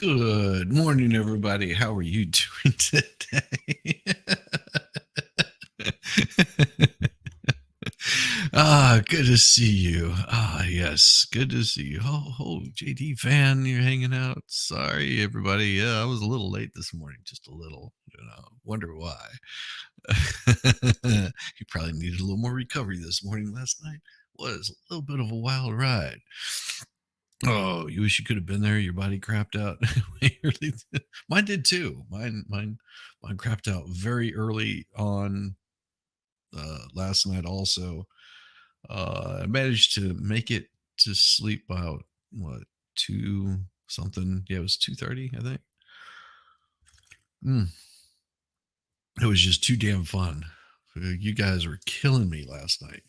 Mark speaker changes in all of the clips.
Speaker 1: Good morning, everybody. How are you doing today? Good to see you. Yes, good to see you. JD fan, you're hanging out. Sorry, everybody. Yeah, I was a little late this morning, just a little. Wonder why. You probably needed a little more recovery this morning. Last night was a little bit of a wild ride. Oh, you wish you could have been there. Your body crapped out. Mine did too. Mine crapped out very early on last night. Also, I managed to make it to sleep about what 2 something. Yeah, it was 2:30. I think. Mm, it was just too damn fun. You guys were killing me last night.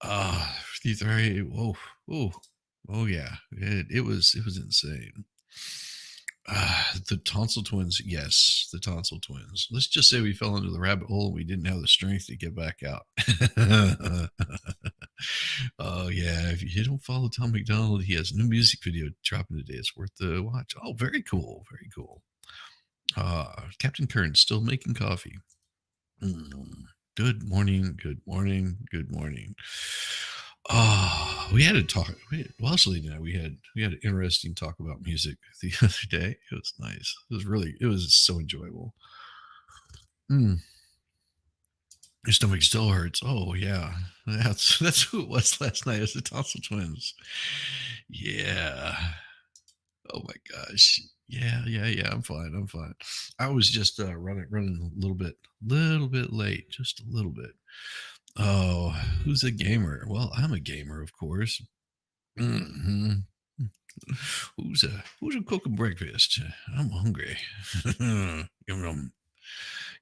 Speaker 1: 3:30. Whoa, whoa, oh yeah. It was insane. The tonsil twins, yes, the tonsil twins. Let's just say we fell into the rabbit hole and we didn't have the strength to get back out. Oh yeah, if you don't follow Tom McDonald, he has a new music video dropping today. It's worth the watch. Oh, very cool, very cool. Captain Kern still making coffee. Mm. Good morning, good morning, good morning. We had a talk. Leslie and I, we had an interesting talk about music the other day. It was nice. It was so enjoyable. Mm. Your stomach still hurts. Oh yeah, that's who it was last night. It was the tonsil twins. Yeah. Oh my gosh. Yeah, yeah, yeah. I'm fine. I'm fine. I was just running a little bit late, just a little bit. Oh, who's a gamer? Well, I'm a gamer, of course. Hmm. Who's a cooking breakfast? I'm hungry. Yum yum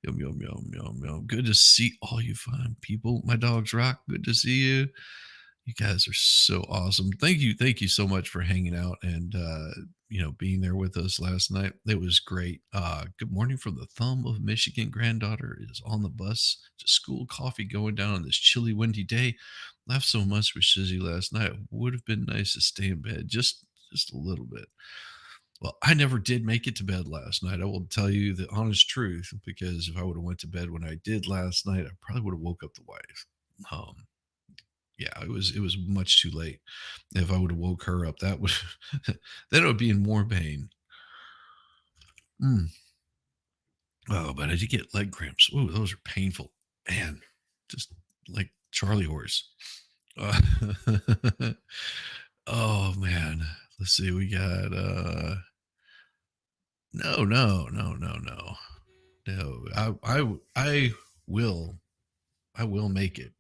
Speaker 1: yum yum yum yum yum. Good to see all you fine people. My dogs rock. Good to see you. You guys are so awesome. Thank you so much for hanging out and being there with us last night. It was great. Good morning from the thumb of Michigan. Granddaughter is on the bus to school. Coffee going down on this chilly, windy day. Laughed so much with Shizzy last night. Would have been nice to stay in bed just a little bit. Well, I never did make it to bed last night. I will tell you the honest truth, because if I would have went to bed when I did last night, I probably would have woke up the wife. Um, yeah, it was much too late. If I would have woke her up, that would then it would be in more pain. Mm. Oh, but I did get leg cramps. Oh, those are painful, man. Just like Charlie horse. Uh, oh man, let's see. We got no, no, no, no, no, no. I will I will make it.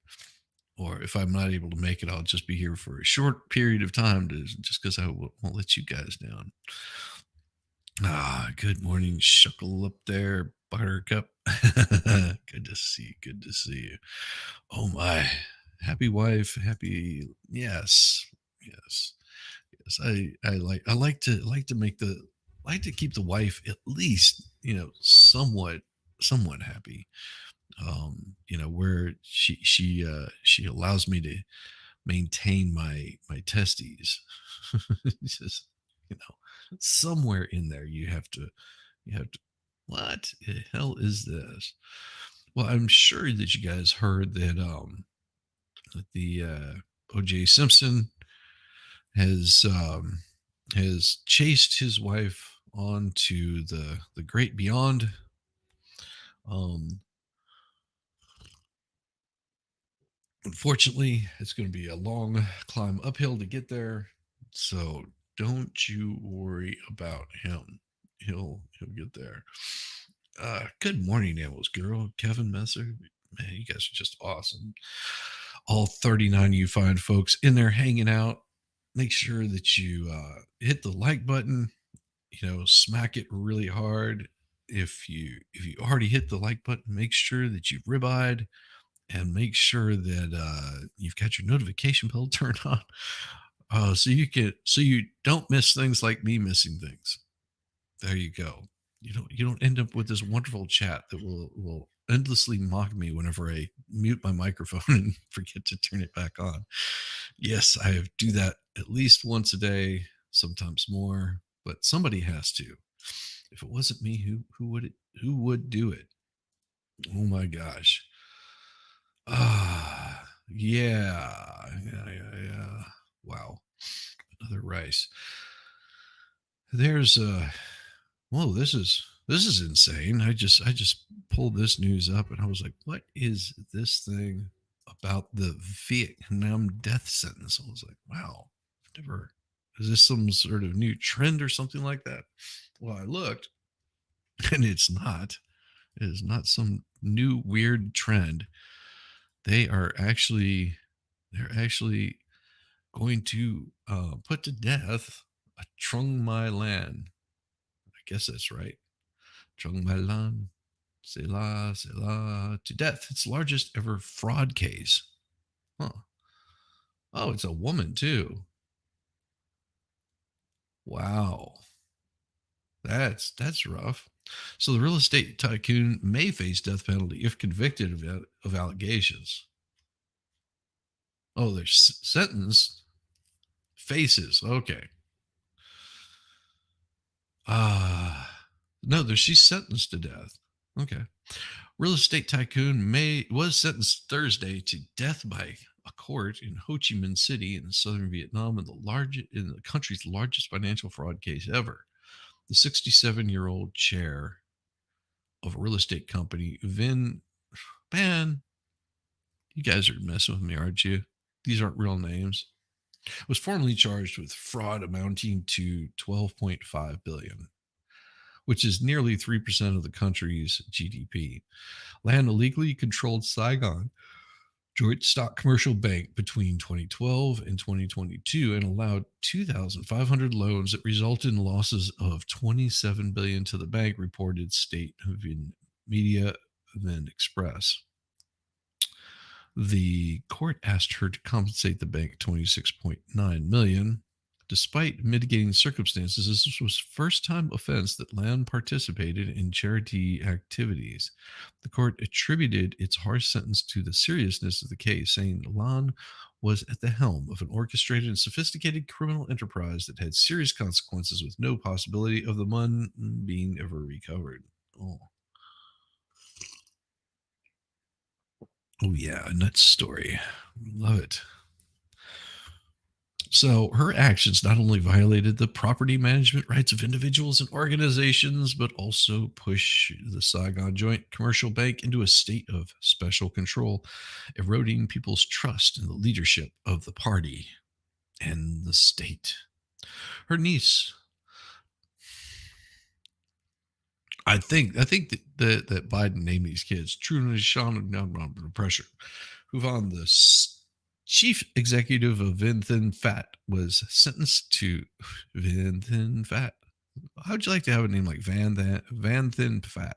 Speaker 1: Or if I'm not able to make it, I'll just be here for a short period of time just because won't let you guys down. Good morning, Shuckle up there, Buttercup. Good to see you. Good to see you. Oh my, happy wife, happy. Yes, yes, yes. I like to like to keep the wife at least somewhat happy. Where she allows me to maintain my testes. Just somewhere in there you have to what the hell is this? Well, I'm sure that you guys heard that the OJ Simpson has has chased his wife onto the great beyond. um Unfortunately, it's going to be a long climb uphill to get there. So don't you worry about him. He'll get there. Good morning, Animals Girl, Kevin Messer. Man, you guys are just awesome. All 39 of you fine folks in there hanging out. Make sure that you hit the like button. Smack it really hard. If you already hit the like button, make sure that you've rib-eyed and make sure that you've got your notification bell turned on, so you don't miss things like me missing things. There you go. You don't end up with this wonderful chat that will endlessly mock me whenever I mute my microphone and forget to turn it back on. Yes, I do that at least once a day, sometimes more. but somebody has to. If it wasn't me, who would do it? Oh my gosh. Yeah. Wow. Another Rice. There's whoa, this is insane. I just pulled this news up and I was like, what is this thing about the Vietnam death sentence? I was like, wow, I've never, is this some sort of new trend or something like that? Well, I looked and it's not. It is not some new weird trend. They are actually going to put to death a Trung Mai Lan. I guess that's right. Trung Mai Lan, Selah, to death. Its largest ever fraud case. Huh. Oh, it's a woman too. Wow. That's rough. So the real estate tycoon may face death penalty if convicted of allegations. Oh, they're sentenced. Faces. Okay. No, she's sentenced to death. Okay. Real estate tycoon May was sentenced Thursday to death by a court in Ho Chi Minh City in southern Vietnam in the country's largest financial fraud case ever. The 67-year-old chair of a real estate company, Man, you guys are messing with me, aren't you? These aren't real names. Was formally charged with fraud amounting to 12.5 billion, which is nearly 3% of the country's GDP. Land illegally controlled Saigon joint stock commercial bank between 2012 and 2022 and allowed 2,500 loans that resulted in losses of 27 billion to the bank, reported state media then Express. The court asked her to compensate the bank 26.9 million. Despite mitigating circumstances, this was first time offense that Lan participated in charity activities. The court attributed its harsh sentence to the seriousness of the case, saying Lan was at the helm of an orchestrated and sophisticated criminal enterprise that had serious consequences with no possibility of the money being ever recovered. Oh yeah, a nuts story. Love it. So her actions not only violated the property management rights of individuals and organizations, but also push the Saigon Joint Commercial Bank into a state of special control, eroding people's trust in the leadership of the party and the state. Her niece, I think that Biden named these kids True Sean under pressure. Move on. The chief executive of Vin Thin Fat was sentenced to Vin Thin Fat. How'd you like to have a name like Van Thin Fat?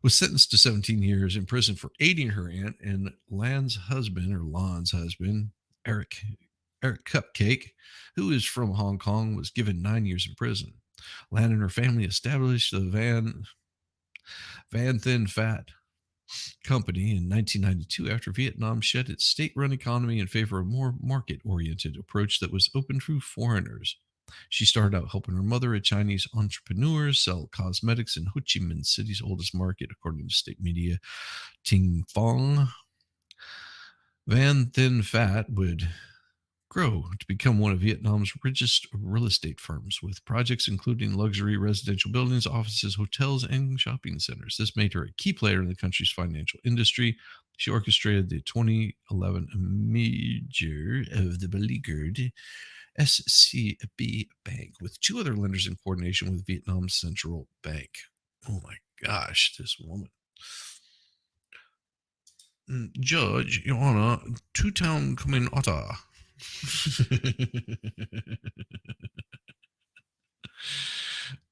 Speaker 1: Was sentenced to 17 years in prison for aiding her aunt and Lan's husband, Eric Cupcake, who is from Hong Kong, was given 9 years in prison. Lan and her family established the Van Thin Fat company in 1992 after Vietnam shed its state-run economy in favor of a more market-oriented approach that was open to foreigners. She started out helping her mother, a Chinese entrepreneur, sell cosmetics in Ho Chi Minh City's oldest market, according to state media. Ting Fong. Van Thin Fat would grow to become one of Vietnam's richest real estate firms, with projects including luxury residential buildings, offices, hotels, and shopping centers. This made her a key player in the country's financial industry. She orchestrated the 2011 merger of the beleaguered SCB Bank with two other lenders in coordination with Vietnam's central bank. Oh my gosh, this woman. Judge, Your Honor, two-town coming otter.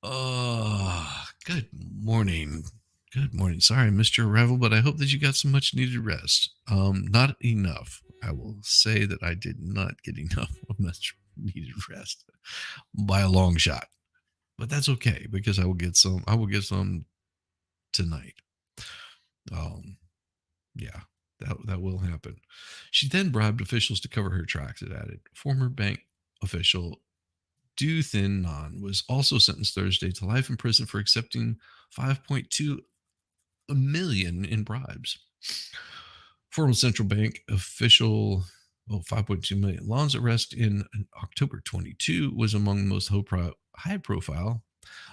Speaker 1: Oh, good morning. Good morning. Sorry I missed your arrival, but I hope that you got some much needed rest. Not enough. I will say that I did not get enough of much needed rest by a long shot. But that's okay because I will get some tonight. Yeah, that will happen. She then bribed officials to cover her tracks, it added. Former bank official Do Thin Non was also sentenced Thursday to life in prison for accepting 5.2 million in bribes. Former central bank official, 5.2 million. Long's arrest in October 22 was among the most high profile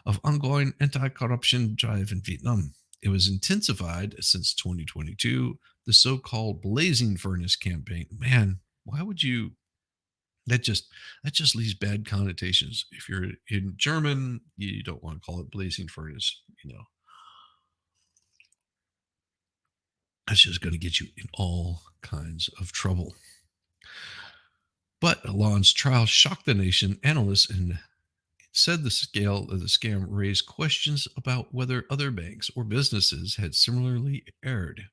Speaker 1: of ongoing anti-corruption drive in Vietnam. It was intensified since 2022, the so-called blazing furnace campaign. Man, why would you that just leaves bad connotations. If you're in German, you don't want to call it blazing furnace. That's just going to get you in all kinds of trouble. But Alon's trial shocked the nation. Analysts and said the scale of the scam raised questions about whether other banks or businesses had similarly erred,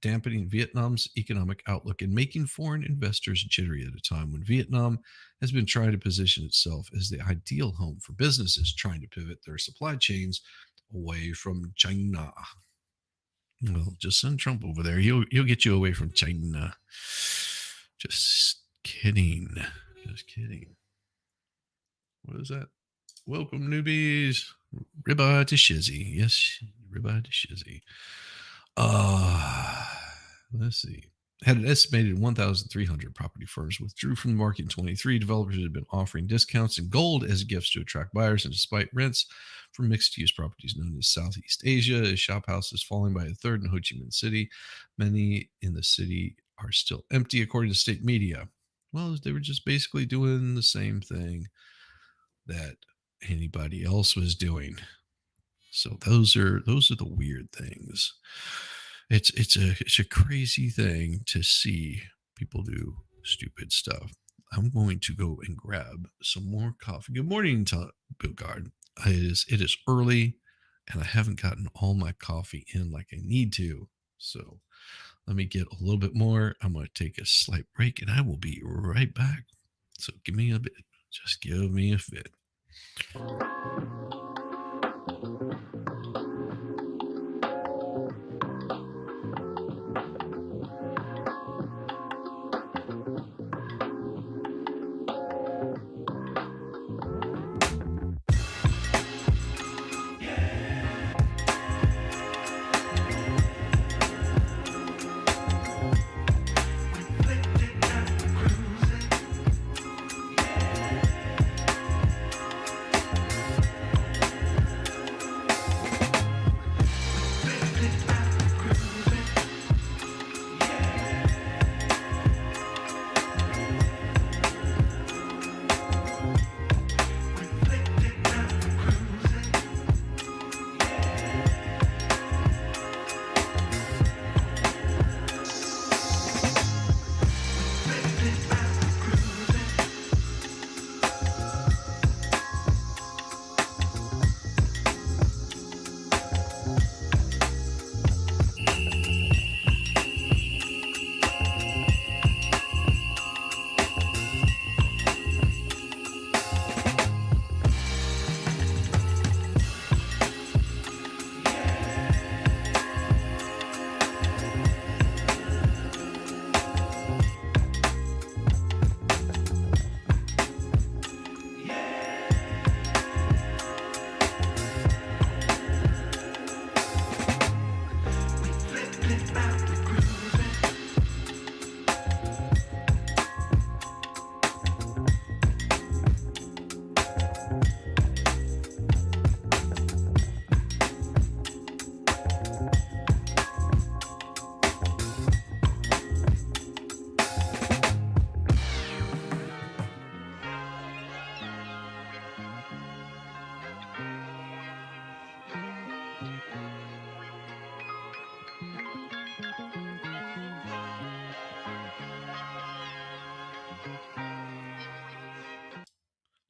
Speaker 1: dampening Vietnam's economic outlook and making foreign investors jittery at a time when Vietnam has been trying to position itself as the ideal home for businesses trying to pivot their supply chains away from China. Well, just send Trump over there. He'll get you away from China. Just kidding. Just kidding. What is that? Welcome, newbies. Ribeye to Shizzy. Yes, ribeye to Shizzy. Let's see. Had an estimated 1,300 property firms withdrew from the market in 23. Developers had been offering discounts and gold as gifts to attract buyers, and despite rents for mixed-use properties known as Southeast Asia, as shop houses falling by a third in Ho Chi Minh City, many in the city are still empty, according to state media. Well, they were just basically doing the same thing that anybody else was doing. So those are the weird things. It's a crazy thing to see people do stupid stuff. I'm going to go and grab some more coffee. Good morning, Bogard. It is early, and I haven't gotten all my coffee in like I need to. So let me get a little bit more. I'm going to take a slight break, and I will be right back. So give me a bit. Just give me a bit.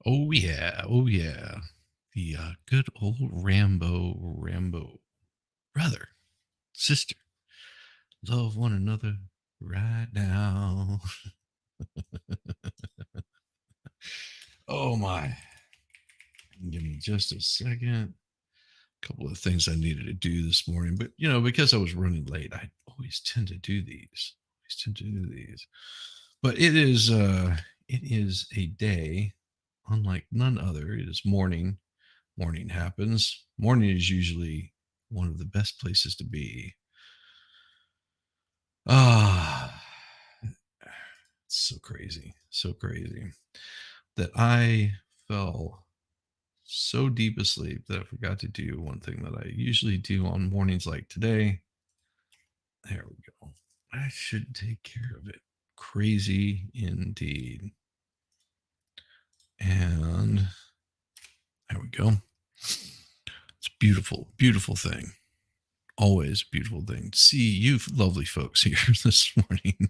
Speaker 1: Oh yeah, oh yeah. The good old Rambo brother, sister, love one another right now. Oh my. Give me just a second. A couple of things I needed to do this morning, but because I was running late, I always tend to do these. But it is a day unlike none other. It is morning. Morning happens. Morning is usually one of the best places to be. Ah, it's so crazy. So crazy that I fell so deep asleep that I forgot to do one thing that I usually do on mornings like today. There we go. I should take care of it. Crazy indeed. And there we go. It's a beautiful, beautiful thing. Always a beautiful thing to see you lovely folks here this morning.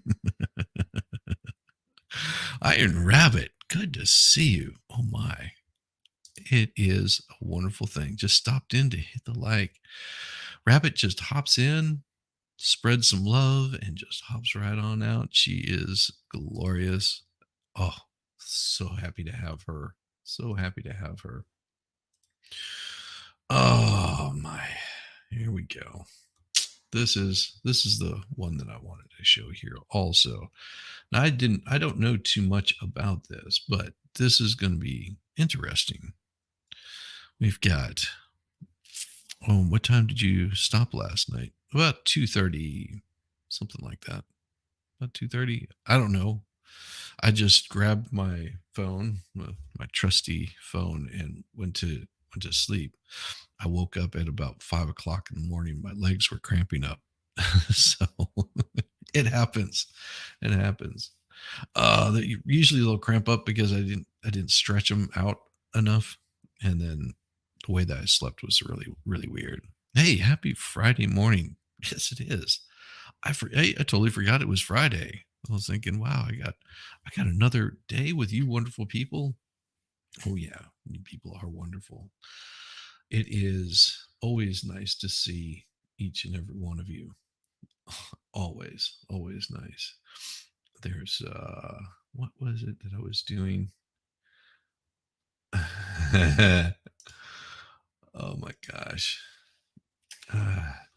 Speaker 1: Iron Rabbit, good to see you. Oh my. It is a wonderful thing. Just stopped in to hit the like. Rabbit just hops in, spreads some love, and just hops right on out. She is glorious. Oh, so happy to have her. So happy to have her. Oh my. Here we go. This is the one that I wanted to show here also. Now I don't know too much about this, but this is going to be interesting. We've got what time did you stop last night? About 2:30, something like that. About 2:30. I don't know. I just grabbed my phone, my trusty phone, and went to sleep. I woke up at about 5 o'clock in the morning. My legs were cramping up. So it happens. It happens. Usually they'll cramp up because I didn't stretch them out enough, and then the way that I slept was really really weird. Hey, happy Friday morning! Yes, it is. I totally forgot it was Friday. I was thinking, wow, I got another day with you, wonderful people. Oh yeah, you people are wonderful. It is always nice to see each and every one of you. Always, always nice. There's what was it that I was doing? Oh my gosh.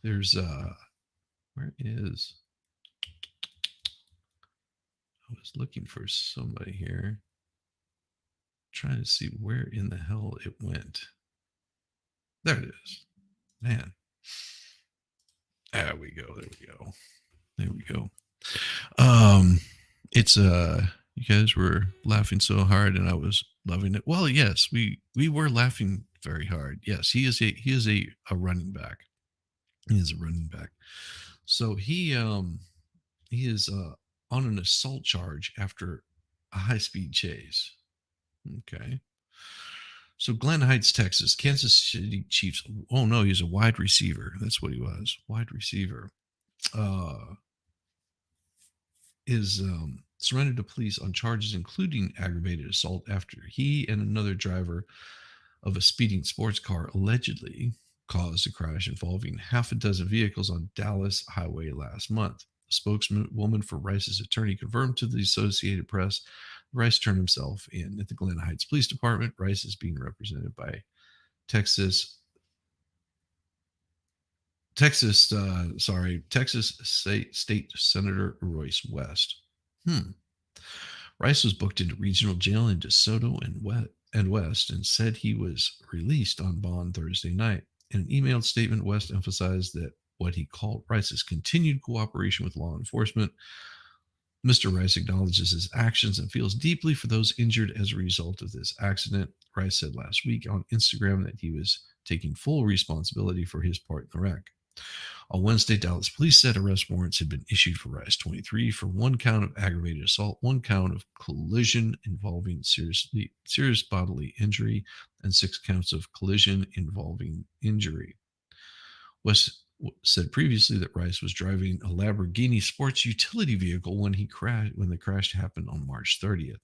Speaker 1: There's where is I was looking for somebody here. Trying to see where in the hell it went. There it is. Man. There we go. There we go. There we go. Um it's you guys were laughing so hard and I was loving it. Well, yes, we were laughing very hard. Yes, he is a running back. He is a running back. So he is on an assault charge after a high-speed chase. Okay. So Glen Heights, Texas, Kansas City Chiefs. Oh no, he's a wide receiver. That's what he was. Wide receiver. Uh is surrendered to police on charges including aggravated assault after he and another driver of a speeding sports car allegedly caused a crash involving half a dozen vehicles on Dallas Highway last month. A spokeswoman for Rice's attorney confirmed to the Associated Press Rice turned himself in at the Glen Heights Police Department. Rice is being represented by Texas Texas State Senator Royce West. Rice was booked into regional jail in DeSoto and West and said he was released on bond Thursday night. In an emailed statement, West emphasized that what he called Rice's continued cooperation with law enforcement. Mr. Rice acknowledges his actions and feels deeply for those injured as a result of this accident. Rice said last week on Instagram that he was taking full responsibility for his part in the wreck. On Wednesday, Dallas police said arrest warrants had been issued for Rice 23 for one count of aggravated assault, one count of collision involving serious bodily injury, and 6 counts of collision involving injury. West said previously that Rice was driving a Lamborghini sports utility vehicle when the crash happened on March 30th.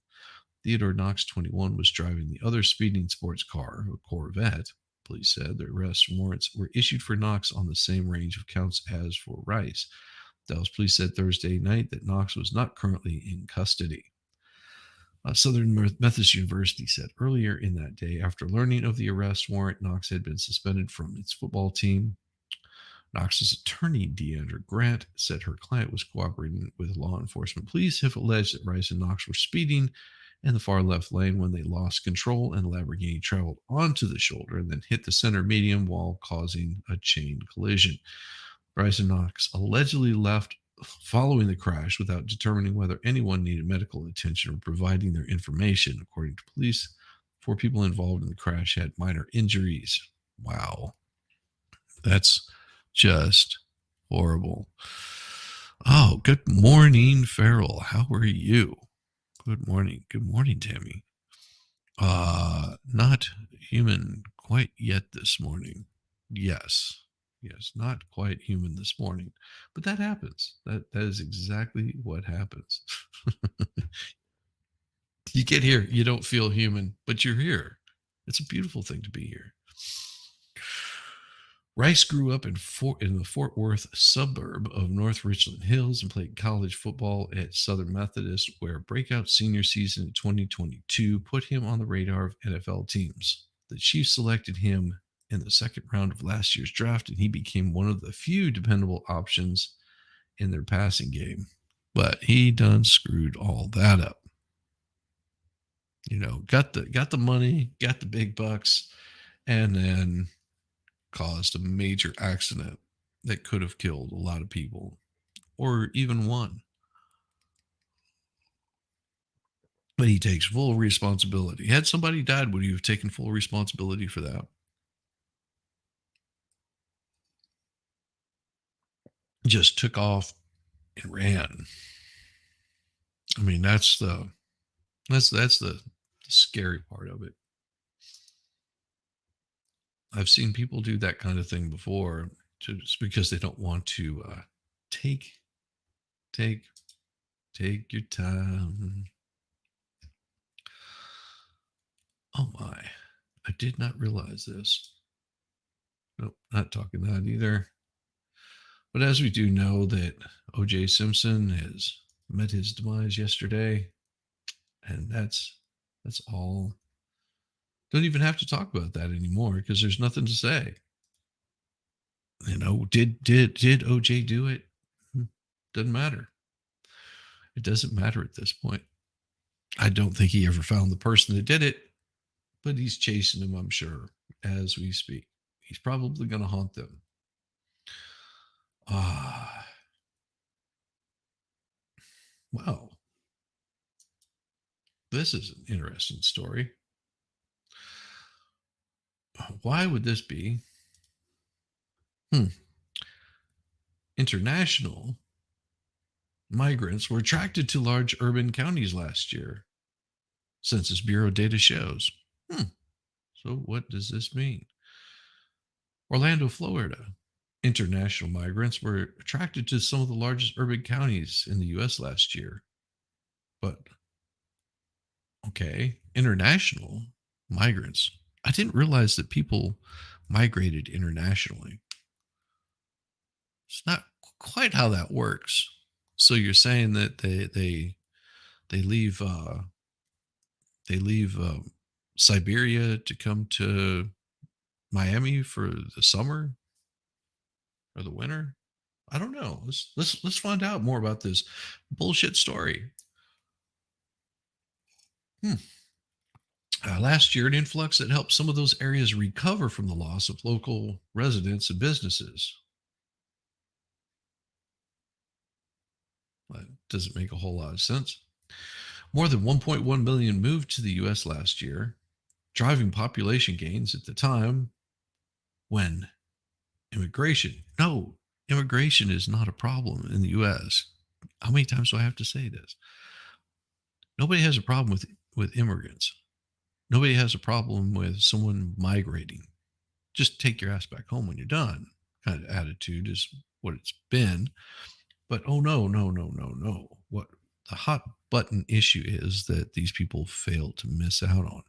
Speaker 1: Theodore Knox, 21, was driving the other speeding sports car, a Corvette. Police said the arrest warrants were issued for Knox on the same range of counts as for Rice. Dallas police said Thursday night that Knox was not currently in custody. Southern Methodist University said earlier in that day, after learning of the arrest warrant, Knox had been suspended from its football team. Knox's attorney, Deandra Grant, said her client was cooperating with law enforcement. Police have alleged that Rice and Knox were speeding in the far left lane when they lost control and the Lamborghini traveled onto the shoulder and then hit the center median while causing a chain collision. Rice and Knox allegedly left following the crash without determining whether anyone needed medical attention or providing their information. According to police, 4 people involved in the crash had minor injuries. Wow. That's just horrible. Oh, good morning, Farrell. How are you? Good morning. Good morning, Tammy. Not human quite yet this morning. Yes. Yes, not quite human this morning. But that happens. That is exactly what happens. You get here, you don't feel human, but you're here. It's a beautiful thing to be here. Rice grew up in the Fort Worth suburb of North Richland Hills and played college football at Southern Methodist, where a breakout senior season in 2022 put him on the radar of NFL teams. The Chiefs selected him in the second round of last year's draft, and he became one of the few dependable options in their passing game. But he done screwed all that up. You know, got the money, got the big bucks, and then caused a major accident that could have killed a lot of people or even one. But he takes full responsibility. Had somebody died, would you have taken full responsibility for that? Just took off and ran. I mean, that's the scary part of it. I've seen people do that kind of thing before, just because they don't want to take take take your time. Oh my! I did not realize this. Nope, not talking that either. But as we do know that O.J. Simpson has met his demise yesterday, and that's all. Don't even have to talk about that anymore because there's nothing to say. You know, did OJ do it? Doesn't matter. It doesn't matter at this point. I don't think he ever found the person that did it, but he's chasing him, I'm sure, as we speak. He's probably going to haunt them. Ah, wow. This is an interesting story. Why would this be? Hmm. International migrants were attracted to large urban counties last year, Census Bureau data shows. So, what does this mean? Orlando, Florida. International migrants were attracted to some of the largest urban counties in the U.S. last year. But, okay, international migrants. I didn't realize that people migrated internationally. It's not quite how that works. So you're saying that they leave they leave Siberia to come to Miami for the summer or the winter? I don't know. Let's find out more about this bullshit story. Hmm. Last year, an influx that helped some of those areas recover from the loss of local residents and businesses. That doesn't make a whole lot of sense. More than 1.1 million moved to the U.S. last year, driving population gains at the time when immigration is not a problem in the U.S. How many times do I have to say this? Nobody has a problem with immigrants. Nobody has a problem with someone migrating. Just take your ass back home when you're done. Kind of attitude is what it's been. But oh no, no, no, no, no. What the hot button issue is that these people fail to miss out on.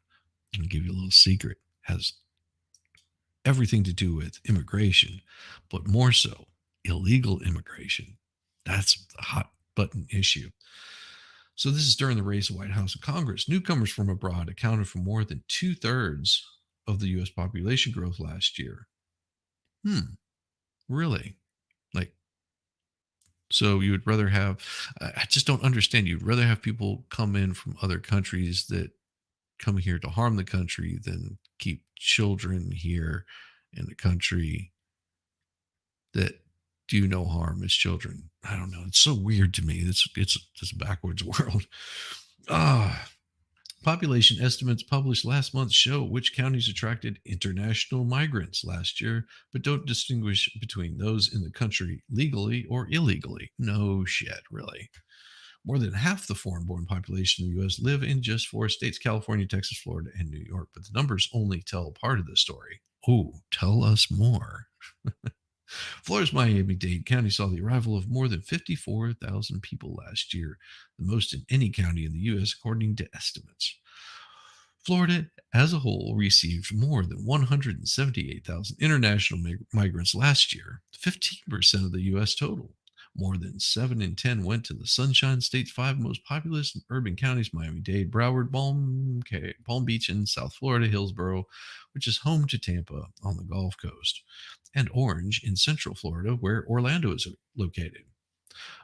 Speaker 1: I'll give you a little secret. Has everything to do with immigration, but more so illegal immigration. That's the hot button issue. So this is during the race of White House and Congress. Newcomers from abroad accounted for more than 2/3 of the U.S. population growth last year. Really? Like So you would rather have, I just don't understand. You'd rather have people come in from other countries that come here to harm the country than keep children here in the country that do no harm as children. I don't know. It's so weird to me. It's this backwards world. Ah, population estimates published last month show which counties attracted international migrants last year, but don't distinguish between those in the country legally or illegally. No shit, really. More than half the foreign born population in the US live in just four states: California, Texas, Florida, and New York. But the numbers only tell part of the story. Oh, tell us more. Florida's Miami Dade County saw the arrival of more than 54,000 people last year, the most in any county in the U.S., according to estimates. Florida as a whole received more than 178,000 international migrants last year, 15% of the U.S. total. More than 7 in 10 went to the Sunshine State's five most populous urban counties: Miami Dade, Broward, Palm Beach, and South Florida, Hillsborough, which is home to Tampa on the Gulf Coast, and Orange in Central Florida, where Orlando is located.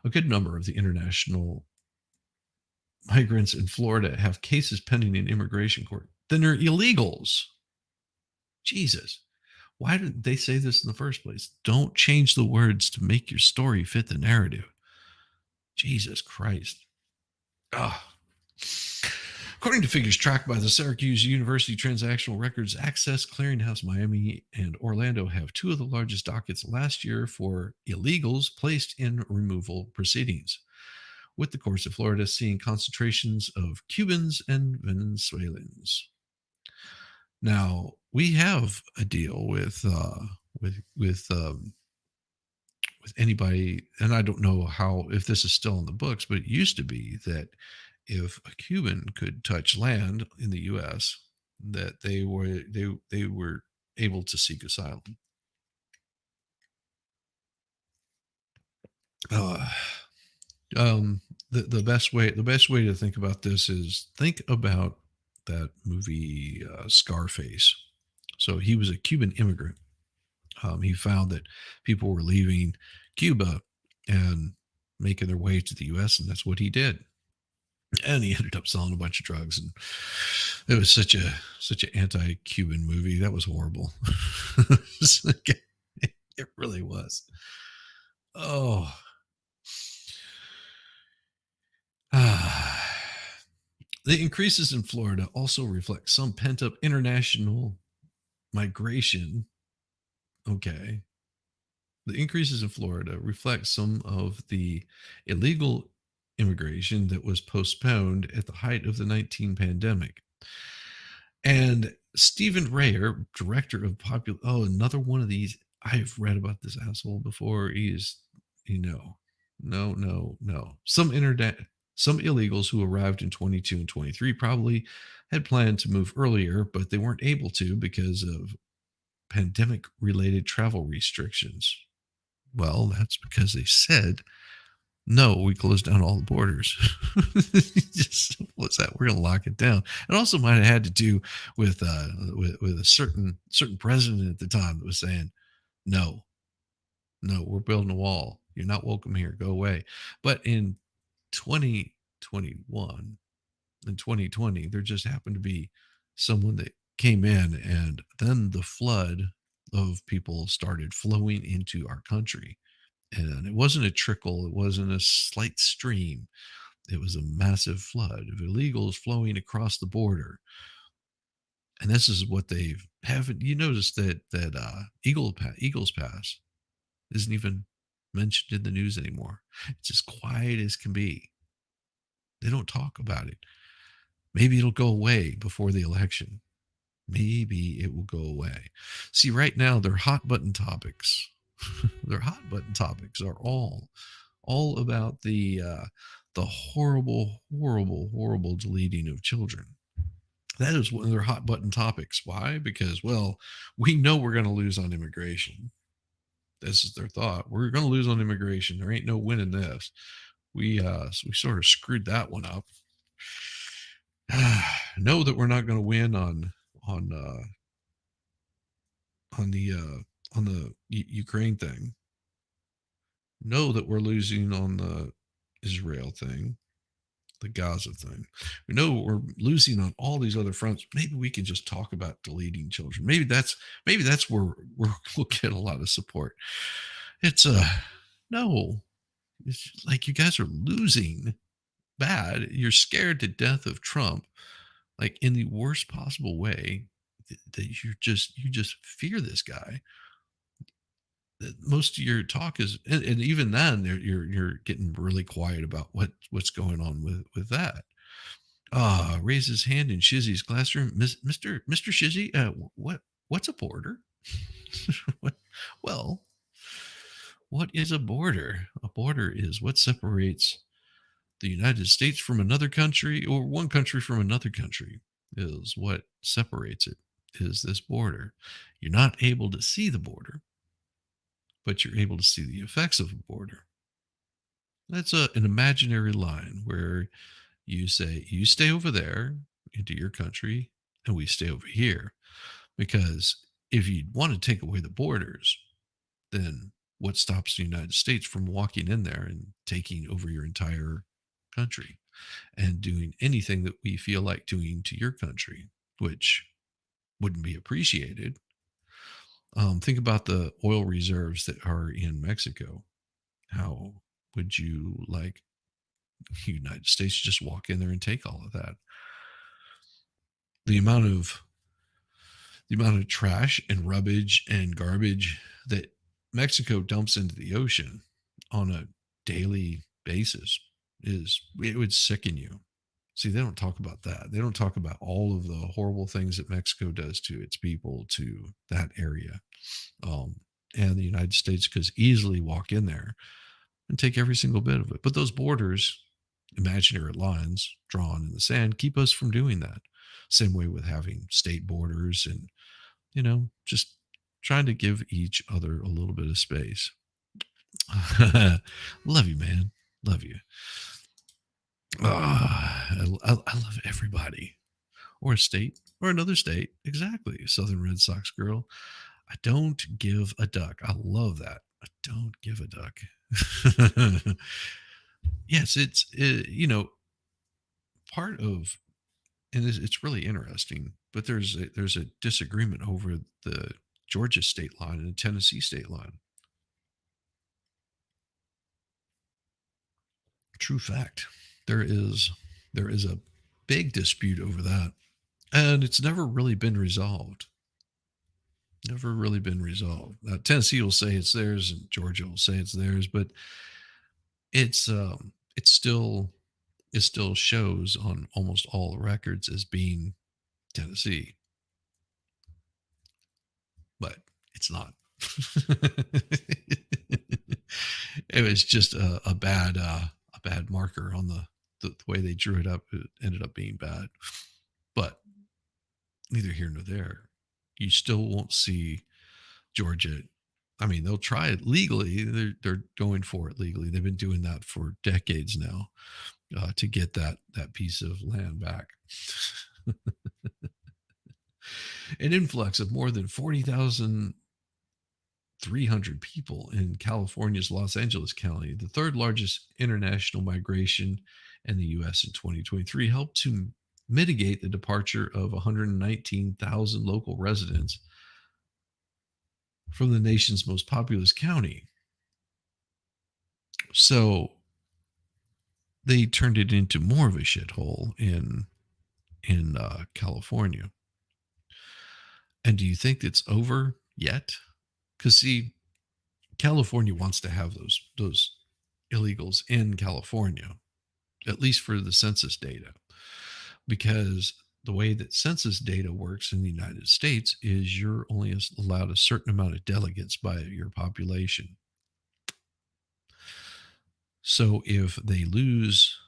Speaker 1: A good number of the international migrants in Florida have cases pending in immigration court. Then they're illegals. Jesus. Why did they say this in the first place? Don't change the words to make your story fit the narrative. Jesus Christ. Ah. According to figures tracked by the Syracuse University Transactional Records Access Clearinghouse, Miami and Orlando have two of the largest dockets last year for illegals placed in removal proceedings, with the courts of Florida seeing concentrations of Cubans and Venezuelans. Now we have a deal with anybody, and I don't know how if this is still in the books, but it used to be that if a Cuban could touch land in the U.S., that they were able to seek asylum. Uh, the best way to think about this is think about that movie Scarface. So he was a Cuban immigrant. He found that people were leaving Cuba and making their way to the U.S., and that's what he did. And he ended up selling a bunch of drugs, and it was such an anti-Cuban movie. That was horrible. It really was. Oh, the increases in Florida also reflect some pent-up international migration. Okay, the increases in Florida reflect some of the illegal immigration that was postponed at the height of the 19 pandemic. And Stephen Rayer, director of another one of these. I've read about this asshole before. He is, no, no, no. Some illegals who arrived in 22 and 23 probably had planned to move earlier, but they weren't able to because of pandemic related travel restrictions. Well, that's because they said, no, we closed down all the borders. Just simple as that. We're going to lock it down. It also might have had to do with a certain president at the time that was saying, no, no, we're building a wall. You're not welcome here. Go away. But in 2021 and 2020, there just happened to be someone that came in, and then the flood of people started flowing into our country. And it wasn't a trickle, it wasn't a slight stream. It was a massive flood of illegals flowing across the border. And this is what they haven't. You notice that Eagles Pass isn't even mentioned in the news anymore. It's as quiet as can be. They don't talk about it. Maybe it'll go away before the election. Maybe it will go away. See, right now they're hot button topics. Their hot button topics are all about the horrible, horrible, horrible deleting of children. That is one of their hot button topics. Why? Because, well, we know we're going to lose on immigration. This is their thought. We're going to lose on immigration. There ain't no winning this. We sort of screwed that one up. Know that we're not going to win on on the Ukraine thing. know that we're losing on the Israel thing, the Gaza thing. We know we're losing on all these other fronts. Maybe we can just talk about deleting children. Maybe that's where we'll get a lot of support. It's no, it's like you guys are losing bad. You're scared to death of Trump, like in the worst possible way. That you just fear this guy. That most of your talk is, and even then, you're getting really quiet about what's going on with that. Raise his hand in Shizzy's classroom. Mr. Shizzy, what's a border? what, well, what is a border? A border is what separates the United States from another country or one country from another country is what separates it is this border. You're not able to see the border, but you're able to see the effects of a border. That's an imaginary line where you say, you stay over there into your country and we stay over here. Because if you want to take away the borders, then what stops the United States from walking in there and taking over your entire country and doing anything that we feel like doing to your country, which wouldn't be appreciated? Think about the oil reserves that are in Mexico. How would you like the United States to just walk in there and take all of that? The amount of the amount of trash and rubbish and garbage that Mexico dumps into the ocean on a daily basis is it would sicken you. See, they don't talk about that. They don't talk about all of the horrible things that Mexico does to its people, to that area. Um, and the United States could easily walk in there and take every single bit of it. But those borders, imaginary lines drawn in the sand, keep us from doing that. Same way with having state borders and, just trying to give each other a little bit of space. Love you, man. Love you. I love everybody, or a state, or another state. Exactly. Southern Red Sox girl. I don't give a duck. I love that. I don't give a duck. Yes, part of, and it's really interesting. But there's a disagreement over the Georgia state line and the Tennessee state line. True fact. There is there is a big dispute over that, and it's never really been resolved. Never really been resolved. Tennessee will say it's theirs, and Georgia will say it's theirs, but it's still it still shows on almost all records as being Tennessee, but it's not. It was just a bad marker on the way they drew it up. It ended up being bad, but neither here nor there. You still won't see Georgia. I mean, they'll try it legally. They're going for it legally. They've been doing that for decades now, to get that piece of land back. An influx of more than 40,300 people in California's Los Angeles County, the third largest international migration in the U.S. in 2023, helped to mitigate the departure of 119,000 local residents from the nation's most populous county. So they turned it into more of a shithole in California. And do you think it's over yet? Because see, California wants to have those illegals in California, at least for the census data, because the way that census data works in the United States is you're only allowed a certain amount of delegates by your population. So if they lose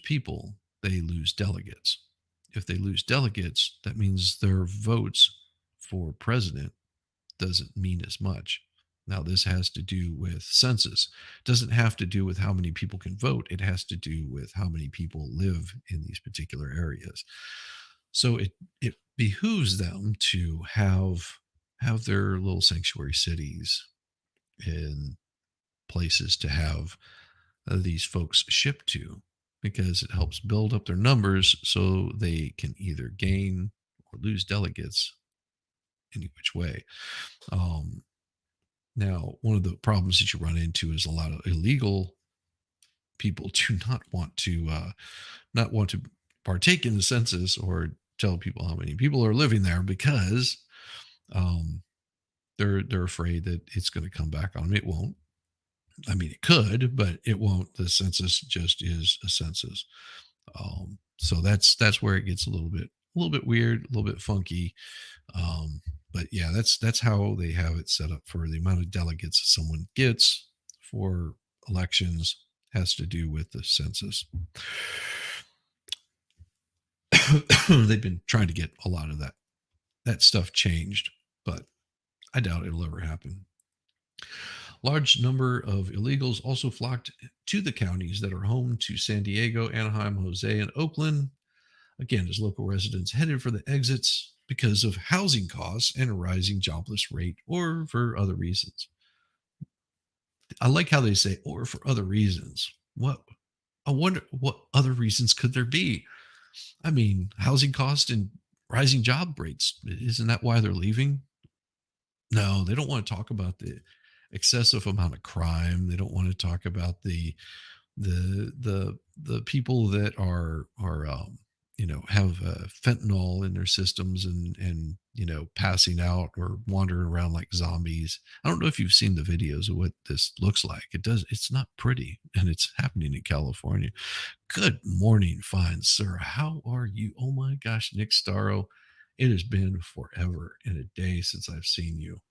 Speaker 1: people, they lose delegates. If they lose delegates, that means their votes for president doesn't mean as much. Now, this has to do with census. It doesn't have to do with how many people can vote. It has to do with how many people live in these particular areas. So it behooves them to have their little sanctuary cities and places to have these folks shipped to, because it helps build up their numbers so they can either gain or lose delegates any which way. Um, Now, one of the problems that you run into is a lot of illegal people do not want to partake in the census or tell people how many people are living there, because um, they're afraid that it's going to come back on them. It won't. I mean, it could, but it won't. The census just is a census. So that's where it gets a little bit weird, a little bit funky. But yeah, that's how they have it set up for the amount of delegates someone gets for elections has to do with the census. They've been trying to get a lot of that stuff changed, but I doubt it'll ever happen. Large number of illegals also flocked to the counties that are home to San Diego, Anaheim, Jose, and Oakland. Again, as local residents headed for the exits because of housing costs and a rising jobless rate, or for other reasons. I like how they say, or for other reasons. What I wonder what other reasons could there be? I mean, housing costs and rising job rates. Isn't that why they're leaving? No, they don't want to talk about the excessive amount of crime. They don't want to talk about the people that are have fentanyl in their systems and passing out or wandering around like zombies. I don't know if you've seen the videos of what this looks like. It's not pretty, and it's happening in California. Good morning, fine sir. How are you? Oh my gosh, Nick Starro. It has been forever and a day since I've seen you.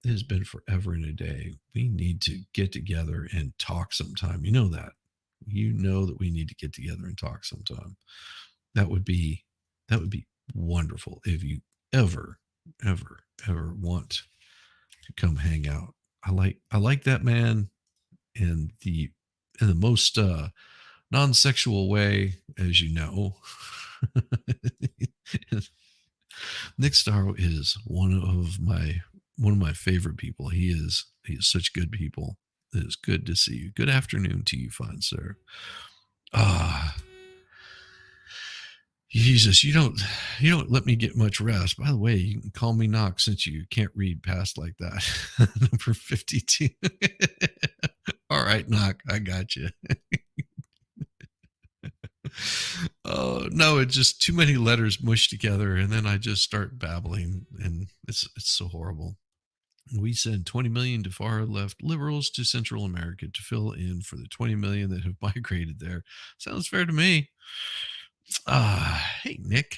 Speaker 1: It has been forever and a day. We need to get together and talk sometime. You know that. You know that we need to get together and talk sometime. That would be that would be wonderful if you ever, ever, ever want to come hang out. I like that man in the most non-sexual way, as you know. Nick Starro is one of my favorite people. He is such good people. It is good to see you. Good afternoon to you, fine sir. Ah, Jesus, you don't let me get much rest. By the way, you can call me Knox since you can't read past like that. Number 52. All right, Knock, I got you. Oh no, it's just too many letters mushed together, and then I just start babbling, and it's so horrible. We send 20 million to far left liberals to Central America to fill in for the 20 million that have migrated there. Sounds fair to me. Hey Nick.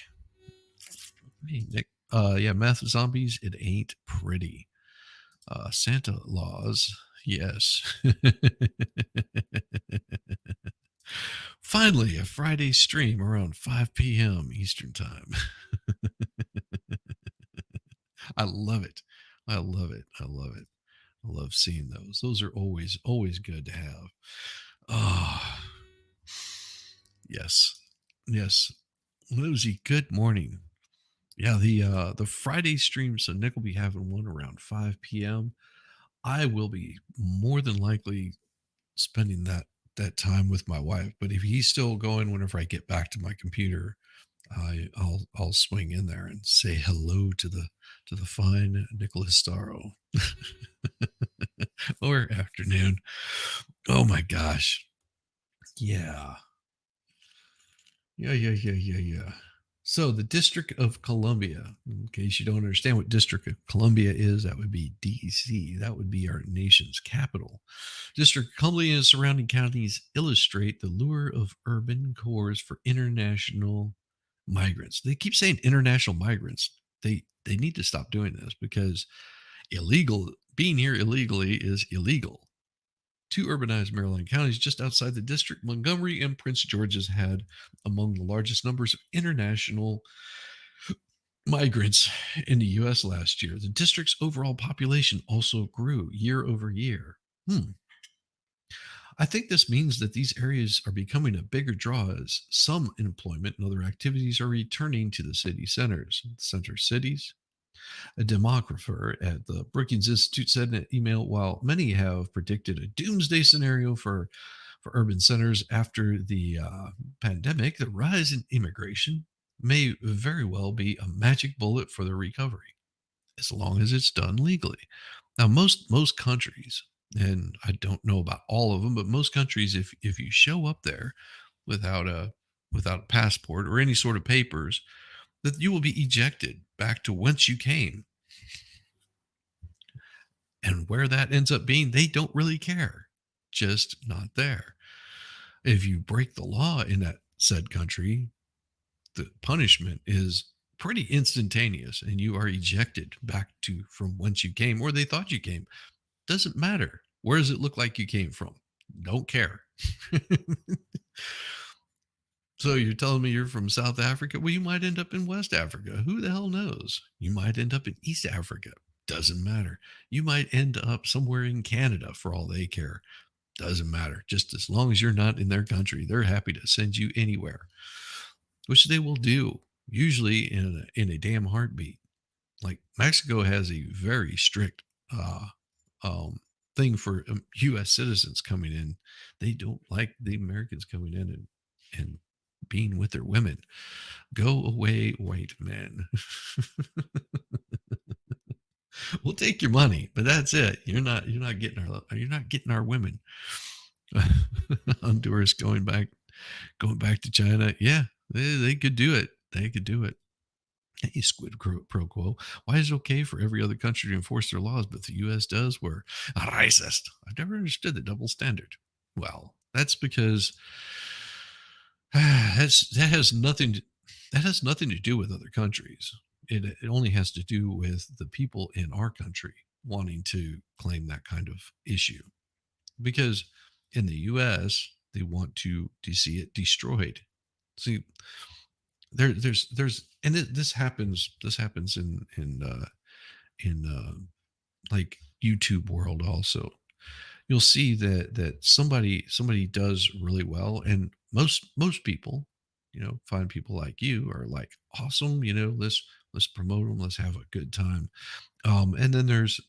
Speaker 1: Hey Nick. Yeah, math zombies, it ain't pretty. Santa laws, yes. Finally, a Friday stream around 5 p.m. Eastern time. I love it. I love it. I love it. I love seeing those. Those are always good to have. Oh, yes. Yes. Lucy, good morning. Yeah, the Friday stream, so Nick will be having one around 5 p.m. I will be more than likely spending that time with my wife, but if he's still going whenever I get back to my computer, I'll swing in there and say hello to the fine Nicholas Starro. Or afternoon. Oh my gosh. Yeah. Yeah. So the District of Columbia, in case you don't understand what District of Columbia is, that would be DC. That would be our nation's capital. District of Columbia and surrounding counties illustrate the lure of urban cores for international migrants. They keep saying international migrants. They need to stop doing this, because illegal being here illegally is illegal. Two urbanized Maryland counties just outside the district, Montgomery and Prince George's, had among the largest numbers of international migrants in the U.S. last year. The district's overall population also grew year over year. I think this means that these areas are becoming a bigger draw as some employment and other activities are returning to the city centers, center cities. A demographer at the Brookings Institute said in an email, while many have predicted a doomsday scenario for urban centers after the pandemic, the rise in immigration may very well be a magic bullet for the recovery, as long as it's done legally. Now, most countries, and I don't know about all of them, but most countries, if you show up there without a passport or any sort of papers, that you will be ejected back to whence you came. And where that ends up being, they don't really care. Just not there. If you break the law in that said country, the punishment is pretty instantaneous and you are ejected back to from whence you came or they thought you came. Doesn't matter. Where does it look like you came from? Don't care. So you're telling me you're from South Africa? Well, you might end up in West Africa. Who the hell knows? You might end up in East Africa. Doesn't matter. You might end up somewhere in Canada for all they care. Doesn't matter. Just as long as you're not in their country, they're happy to send you anywhere, which they will do, usually in a damn heartbeat. Like Mexico has a very strict uh, thing for U.S. citizens coming in. They don't like the Americans coming in and being with their women. Go away, white men. We'll take your money, but that's it. You're not getting our women. Honduras going back to China. Yeah, they could do it. They could do it. Hey, pro quo. Why is it okay for every other country to enforce their laws, but the U.S. does? We're racist. I've never understood the double standard. Well, that's because that has nothing to do with other countries. It only has to do with the people in our country wanting to claim that kind of issue. Because in the U.S. they want to see it destroyed. See, there's and this happens in like YouTube world also. You'll see that somebody does really well, and most people, find people like you are like awesome. Let's promote them. Let's have a good time. And then there's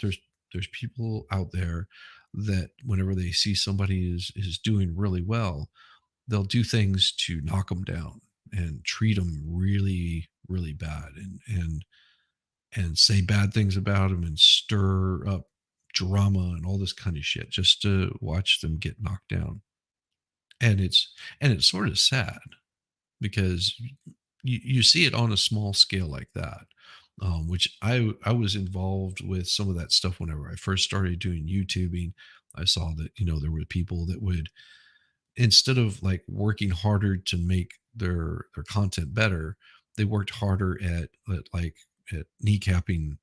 Speaker 1: people out there that whenever they see somebody is doing really well, they'll do things to knock them down and treat them really really bad and say bad things about them and stir up drama and all this kind of shit just to watch them get knocked down. And it's sort of sad because you see it on a small scale like that. Which I was involved with some of that stuff whenever I first started doing YouTubing. I saw that there were people that would, instead of like working harder to make their content better, they worked harder at kneecapping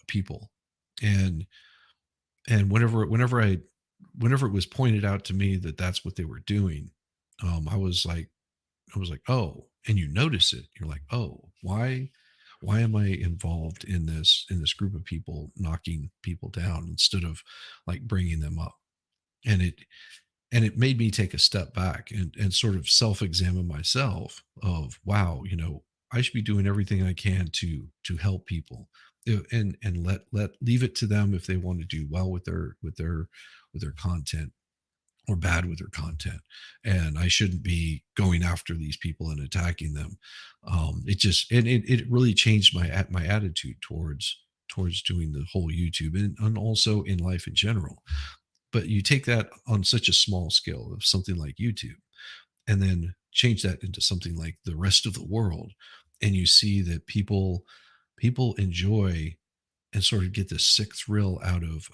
Speaker 1: people. And whenever it was pointed out to me that that's what they were doing, I was like, oh, and you notice it. You're like, oh, why am I involved in this group of people knocking people down instead of like bringing them up? And it made me take a step back and sort of self-examine myself of, wow, I should be doing everything I can to help people. And let leave it to them if they want to do well with their content or bad with their content. And I shouldn't be going after these people and attacking them. It really changed my attitude towards doing the whole YouTube and also in life in general. But you take that on such a small scale of something like YouTube and then change that into something like the rest of the world, and you see that people enjoy and sort of get this sick thrill out of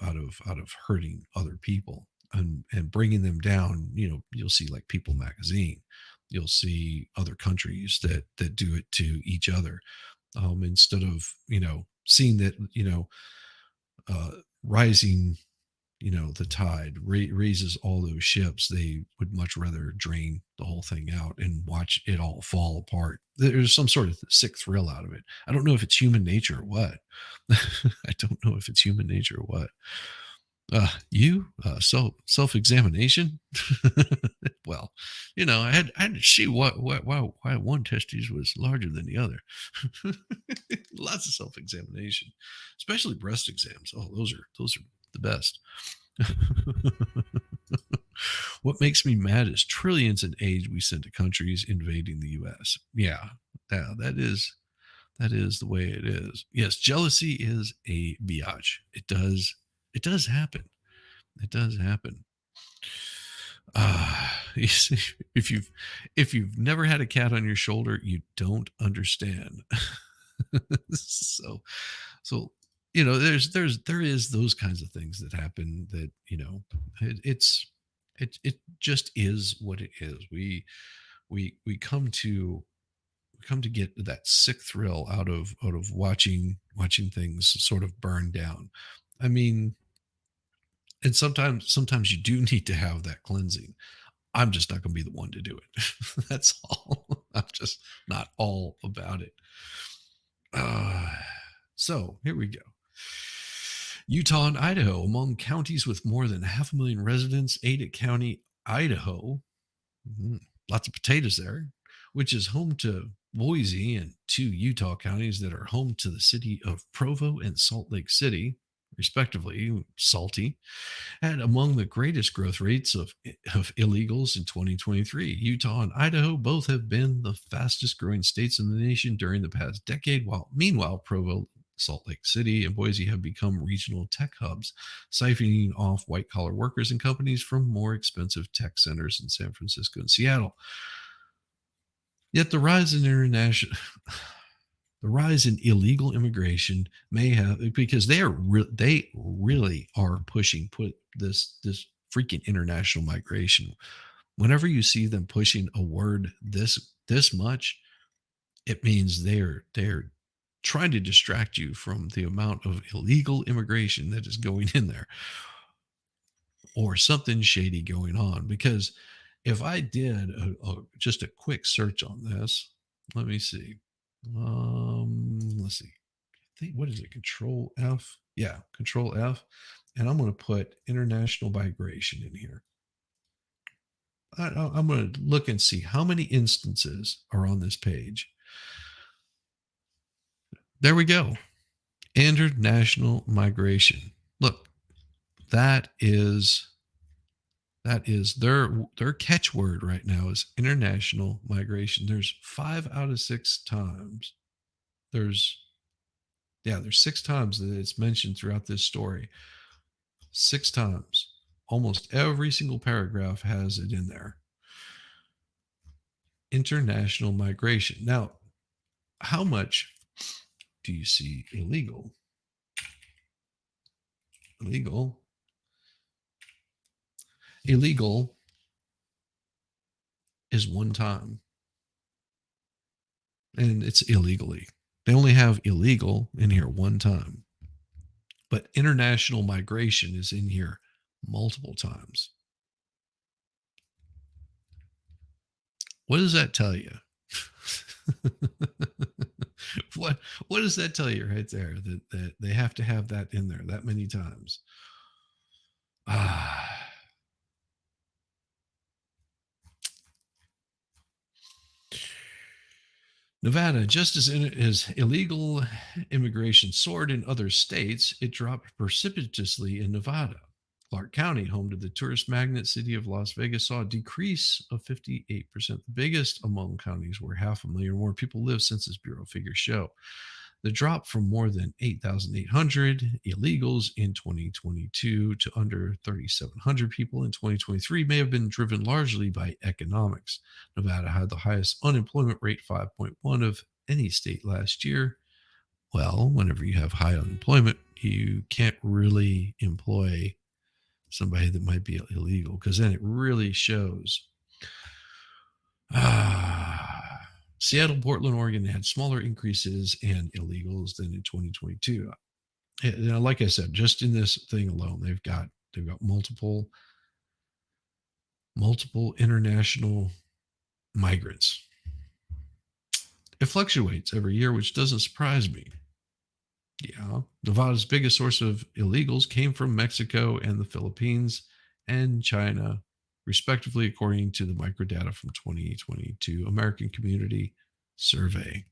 Speaker 1: hurting other people and bringing them down. You'll see like People Magazine, you'll see other countries that do it to each other, instead of seeing that rising, the tide raises all those ships. They would much rather drain the whole thing out and watch it all fall apart. There's some sort of sick thrill out of it. I don't know if it's human nature or what. I don't know if it's human nature or what. Self examination. Well, I had to see why one testes was larger than the other. Lots of self examination, especially breast exams. Oh, those are the best. What makes me mad is trillions in aid we send to countries invading the U.S. Yeah, that is the way it is. Yes, jealousy is a biatch. It does happen. It does happen. You see, if you've never had a cat on your shoulder, you don't understand. so there is those kinds of things that happen that it just is what it is. We come to get that sick thrill out of watching things sort of burn down. I mean, and sometimes you do need to have that cleansing. I'm just not going to be the one to do it. That's all. I'm just not all about it. uh, so here we go. Utah and Idaho among counties with more than half a million residents. Ada County, Idaho. Mhm. Lots of potatoes there, which is home to Boise, and two Utah counties that are home to the city of Provo and Salt Lake City, respectively. Salty had among the greatest growth rates of illegals in 2023. Utah and Idaho both have been the fastest growing states in the nation during the past decade, while meanwhile Provo, Salt Lake City, and Boise have become regional tech hubs, siphoning off white collar workers and companies from more expensive tech centers in San Francisco and Seattle. Yet the rise in illegal immigration may have, because they really are pushing put this freaking international migration. Whenever you see them pushing a word this much, it means they're trying to distract you from the amount of illegal immigration that is going in there, or something shady going on. Because if I did just a quick search on this, let me see. Let's see. I think, what is it? Control F. Yeah, Control F. And I'm going to put international migration in here. I'm going to look and see how many instances are on this page. There we go. International migration. Look, that is their catchword right now is international migration. There's 5 out of 6 times. There's there's 6 times that it's mentioned throughout this story. 6 times. Almost every single paragraph has it in there. International migration. Now, how much do you see illegal? Illegal. Illegal is one time. And it's illegally. They only have illegal in here one time. But international migration is in here multiple times. What does that tell you? what does that tell you right there? That they have to have that in there that many times. Nevada, just as illegal immigration soared in other states, it dropped precipitously in Nevada. Clark County, home to the tourist magnet city of Las Vegas, saw a decrease of 58%, the biggest among counties where half a million or more people live, Census Bureau figures show. The drop from more than 8,800 illegals in 2022 to under 3,700 people in 2023 may have been driven largely by economics. Nevada had the highest unemployment rate, 5.1, of any state last year. Well, whenever you have high unemployment, you can't really employ somebody that might be illegal, because then it really shows. Seattle, Portland, Oregon had smaller increases and illegals than in 2022. Like I said, just in this thing alone, they've got multiple international migrants. It fluctuates every year, which doesn't surprise me. Yeah. Nevada's biggest source of illegals came from Mexico and the Philippines and China, respectively, according to the microdata from 2022 American Community Survey.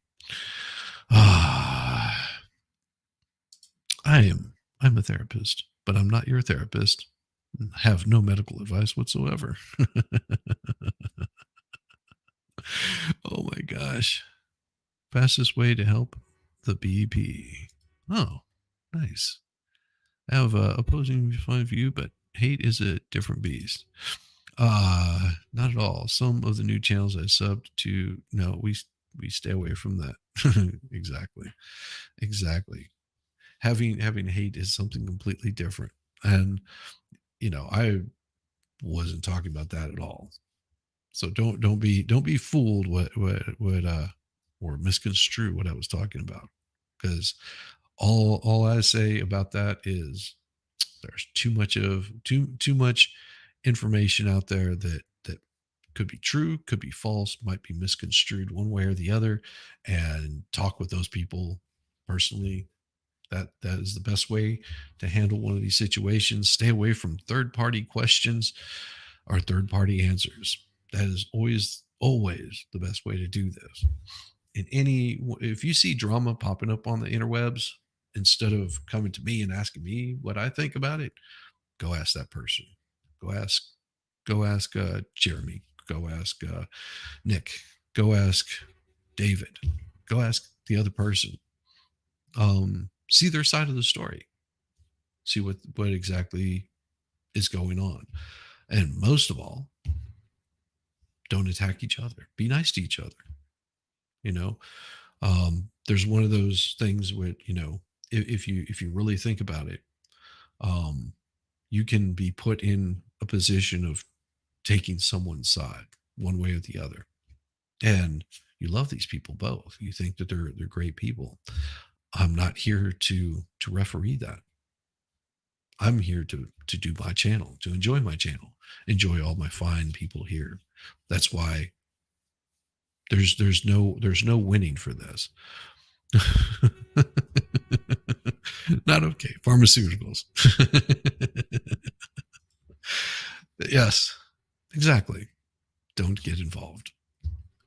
Speaker 1: Ah, I'm a therapist, but I'm not your therapist. Have no medical advice whatsoever. Oh my gosh. Fastest way to help the BP. Oh, nice. I have a opposing point of view, but hate is a different beast. Not at all. Some of the new channels I subbed to, no, we stay away from that. Exactly, exactly. Having hate is something completely different, and I wasn't talking about that at all. So don't be fooled what or misconstrue what I was talking about, because all I say about that is there's too much information out there that could be true, could be false, might be misconstrued one way or the other, and talk with those people personally. That is the best way to handle one of these situations. Stay away from third party questions or third party answers. That is always the best way to do this. If you see drama popping up on the interwebs, instead of coming to me and asking me what I think about it, go ask that person. Go ask, go ask Jeremy. Go ask Nick. Go ask David. Go ask the other person. See their side of the story. See what exactly is going on. And most of all, don't attack each other. Be nice to each other. You know, there's one of those things where if you really think about it, um, you can be put in a position of taking someone's side one way or the other, and you love these people both. You think that they're great people. I'm not here to referee that. I'm here to do my channel, to enjoy my channel, enjoy all my fine people here. That's why there's no winning for this. Not okay. Pharmaceuticals. Yes, exactly. Don't get involved.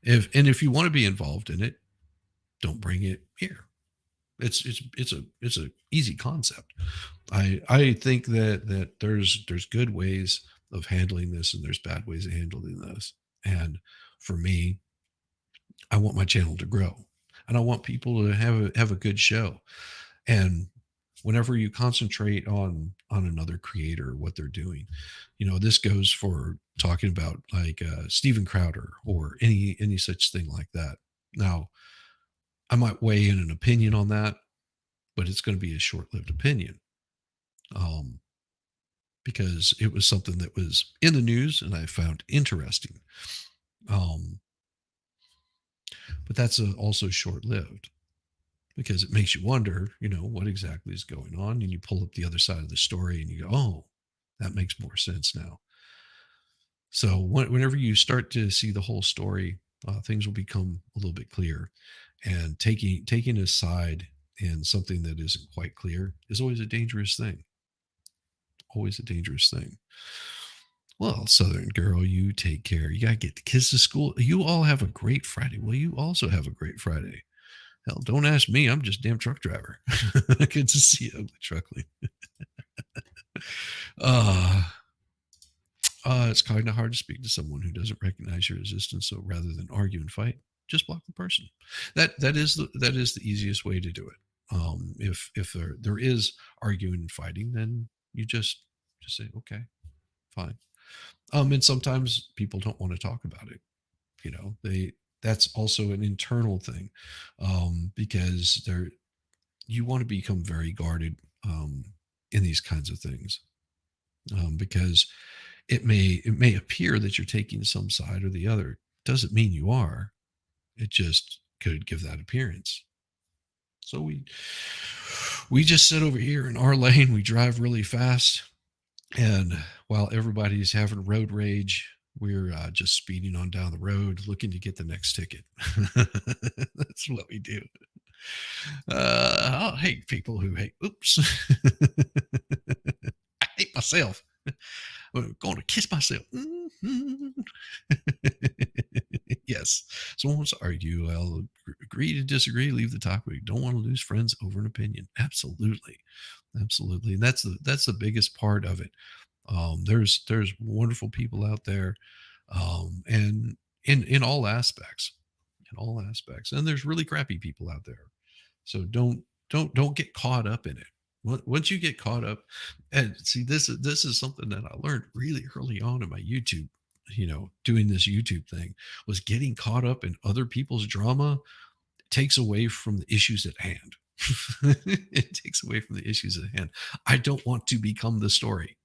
Speaker 1: If you want to be involved in it, don't bring it here. It's a easy concept. I think that there's good ways of handling this and there's bad ways of handling this. And for me, I want my channel to grow, and I want people to have a good show. And whenever you concentrate on another creator, what they're doing, this goes for talking about like Steven Crowder or any such thing like that. Now, I might weigh in an opinion on that, but it's going to be a short-lived opinion, um, because it was something that was in the news and I found interesting. Um, but that's also short-lived because it makes you wonder, what exactly is going on, and you pull up the other side of the story and you go, oh, that makes more sense now. So whenever you start to see the whole story, things will become a little bit clear. And taking a side in something that isn't quite clear is always a dangerous thing. Always a dangerous thing. Well, Southern girl, you take care. You gotta get the kids to school. You all have a great Friday. Well, you also have a great Friday. Hell, don't ask me. I'm just a damn truck driver. Good to see you, ugly truckling. uh, it's kind of hard to speak to someone who doesn't recognize your existence. So rather than argue and fight, just block the person. That is the easiest way to do it. If there is arguing and fighting, then you just say, okay, fine. And sometimes people don't want to talk about it. That's also an internal thing, because you want to become very guarded, in these kinds of things, because it may appear that you're taking some side or the other. Doesn't mean you are. It just could give that appearance. So we just sit over here in our lane. We drive really fast, and while everybody's having road rage, we're just speeding on down the road, looking to get the next ticket. That's what we do. I hate people who hate. Oops. I hate myself. I'm going to kiss myself. Mhm. Yes. Someone wants to argue. I'll agree to disagree. Leave the topic. Don't want to lose friends over an opinion. Absolutely, absolutely. And that's the biggest part of it. There's wonderful people out there, and in all aspects, and there's really crappy people out there. So don't get caught up in it. Once you get caught up, and see, this is something that I learned really early on in my YouTube, doing this YouTube thing, was getting caught up in other people's drama takes away from the issues at hand. It takes away from the issues at hand. I don't want to become the story.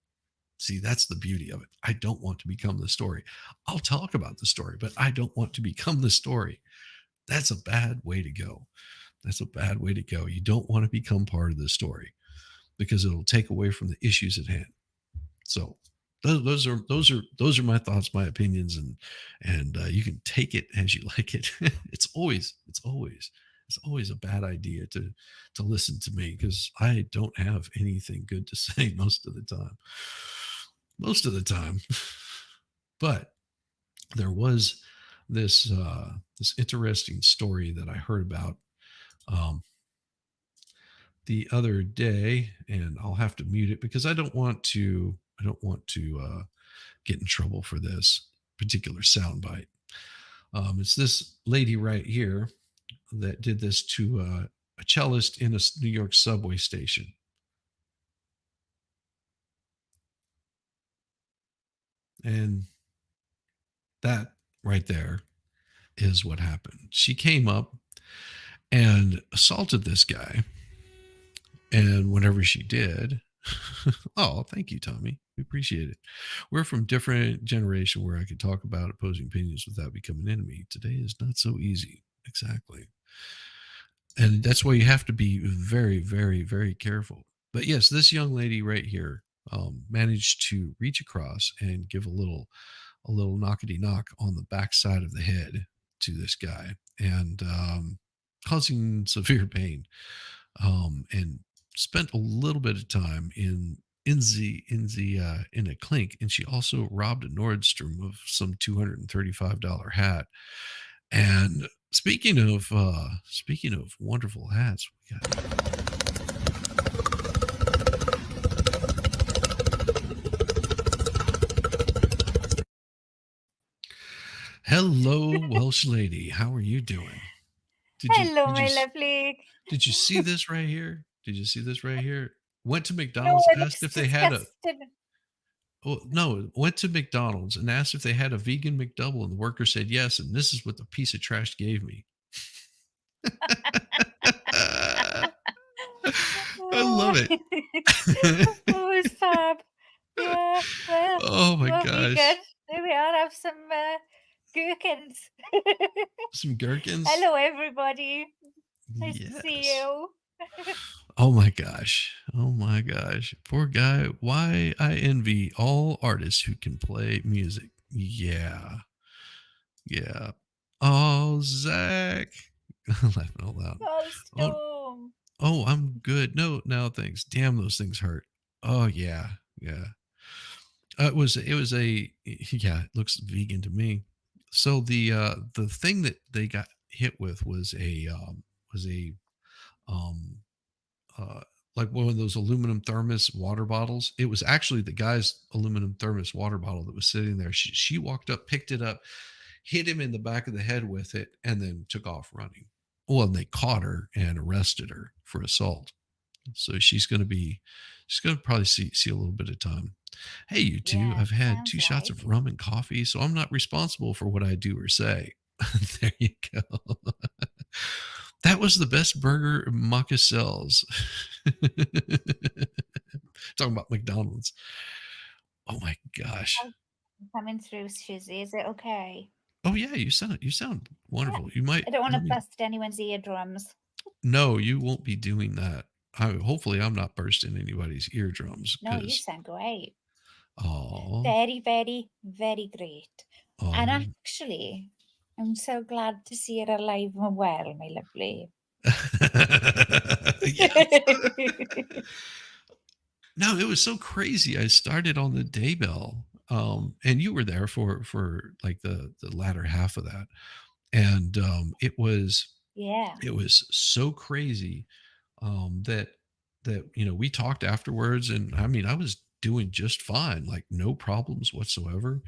Speaker 1: See, that's the beauty of it. I don't want to become the story. I'll talk about the story, but I don't want to become the story. That's a bad way to go. That's a bad way to go. You don't want to become part of the story because it'll take away from the issues at hand. So those are my thoughts, my opinions, and you can take it as you like it. It's always a bad idea to listen to me because I don't have anything good to say most of the time. Most of the time, but there was this interesting story that I heard about um, the other day, and I'll have to mute it because I don't want to get in trouble for this particular soundbite. It's this lady right here that did this to a cellist in a New York subway station, and that right there is what happened. She came up and assaulted this guy, and whenever she did, oh, thank you, Tommy. We appreciate it. We're from different generation where I could talk about opposing opinions without becoming an enemy. Today is not so easy. Exactly. And that's why you have to be very, very, very careful. But yes, this young lady right here managed to reach across and give a little knockety knock on the backside of the head to this guy, and causing severe pain, and spent a little bit of time in a clink, and she also robbed a Nordstrom of some $235 hat. And speaking of wonderful hats, we got hello Welsh lady, how are you doing? Did you
Speaker 2: Hello,
Speaker 1: did you
Speaker 2: my lovely.
Speaker 1: did you see this right here? Did you see this right here? Went to
Speaker 2: No,
Speaker 1: McDonald's,
Speaker 2: it
Speaker 1: asked
Speaker 2: looks
Speaker 1: if they had a
Speaker 2: disgusting.
Speaker 1: oh no, went to McDonald's and asked if they had a vegan McDouble, and the worker said yes, and this is what the piece of trash gave me. I love
Speaker 2: Oh,
Speaker 1: it.
Speaker 2: oh, it's fab. Yeah, well,
Speaker 1: Oh my
Speaker 2: you're vegan.
Speaker 1: gosh.
Speaker 2: There we are. Have some gherkins.
Speaker 1: Some gherkins?
Speaker 2: Hello, everybody. Nice to see
Speaker 1: Yes.
Speaker 2: you.
Speaker 1: Oh my gosh. Oh my gosh. Poor guy. Why I envy all artists who can play music. Yeah. Yeah. Oh, Zach. Laughing out loud.
Speaker 2: Oh,
Speaker 1: Oh,
Speaker 2: Storm.
Speaker 1: oh, I'm good. No, thanks. Damn, those things hurt. Oh yeah. Yeah. It was a yeah, it looks vegan to me. So the thing that they got hit with was a um uh like one of those aluminum thermos water bottles. It was actually the guy's aluminum thermos water bottle that was sitting there. She walked up, picked it up, hit him in the back of the head with it, and then took off running. Well, and they caught her and arrested her for assault. So she's gonna probably see a little bit of time. Hey, you two,
Speaker 2: Yeah,
Speaker 1: I've had
Speaker 2: sounds
Speaker 1: 2 shots of
Speaker 2: like.
Speaker 1: rum and coffee, so I'm not responsible for what I do or say. There you go. That was the best burger Maka sells. Talking about McDonald's. Oh my gosh.
Speaker 2: Oh, I'm coming through, Shizzy. Is it okay?
Speaker 1: Oh yeah, you sound
Speaker 2: Yeah.
Speaker 1: wonderful. You might
Speaker 2: I don't want
Speaker 1: let
Speaker 2: to
Speaker 1: me
Speaker 2: bust anyone's eardrums.
Speaker 1: no, you won't be doing that. Hopefully I'm not bursting anybody's eardrums
Speaker 2: No, you
Speaker 1: because
Speaker 2: sound great.
Speaker 1: oh
Speaker 2: Very, very, very great. And
Speaker 1: oh
Speaker 2: actually, I'm so glad to see you're alive and well, my lovely.
Speaker 1: Yes. No, it was so crazy. I started on the daybell, and you were there for like the latter half of that, and
Speaker 2: Yeah.
Speaker 1: it was so crazy that we talked afterwards, and I mean I was doing just fine, like no problems whatsoever.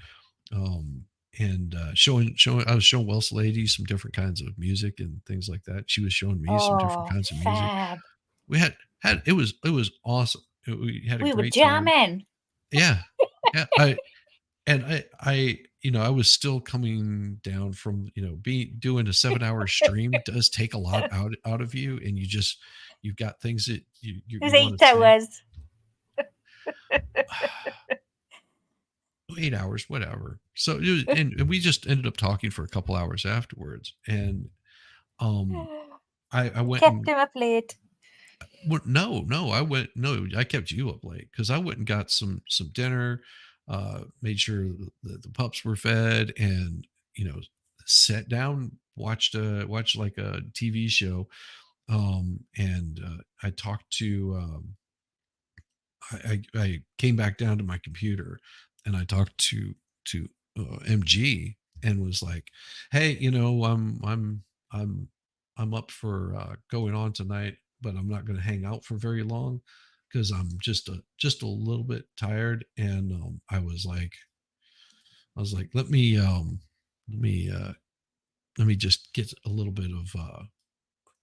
Speaker 1: Um, and showing I was showing Wells Lady some different kinds of music and things like that. She was showing me some different
Speaker 2: Oh,
Speaker 1: kinds of music.
Speaker 2: fab.
Speaker 1: We had it was awesome. We had a
Speaker 2: We were
Speaker 1: great time.
Speaker 2: jamming.
Speaker 1: Yeah, yeah. I was still coming down from being doing a 7 hour stream does take a lot out of you, and you've got things that
Speaker 2: It was
Speaker 1: you want
Speaker 2: eight
Speaker 1: to say.
Speaker 2: hours.
Speaker 1: 8 hours, whatever. So it was, and we just ended up talking for a couple hours afterwards, and um, I went
Speaker 2: Kept
Speaker 1: and
Speaker 2: him up late.
Speaker 1: no, I kept you up late because I went and got some dinner, made sure the pups were fed, and you know, sat down, watched like a TV show, and I talked to I came back down to my computer and I talked to MG and was like, "Hey, I'm I'm up for going on tonight, but I'm not going to hang out for very long because I'm just a little bit tired." And I was like, let me let me just get a little bit of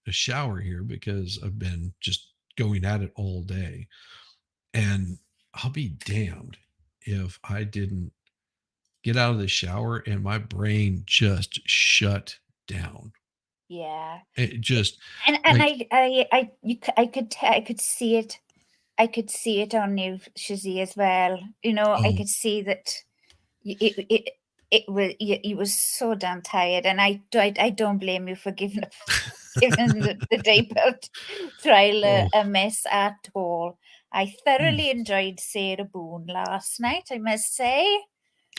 Speaker 1: a shower here because I've been just going at it all day, and I'll be damned if I didn't get out of the shower and my brain just shut down.
Speaker 2: Yeah.
Speaker 1: It just
Speaker 2: And
Speaker 1: like,
Speaker 2: I could see it. I could see it on you, Shizzy, as well. You know, I
Speaker 1: oh,
Speaker 2: could see that it it was you was so damn tired, and I don't blame you for giving up, giving the debut trial
Speaker 1: oh,
Speaker 2: a miss at all. I
Speaker 1: mm.
Speaker 2: thoroughly enjoyed Sarah Boone last night, I must say.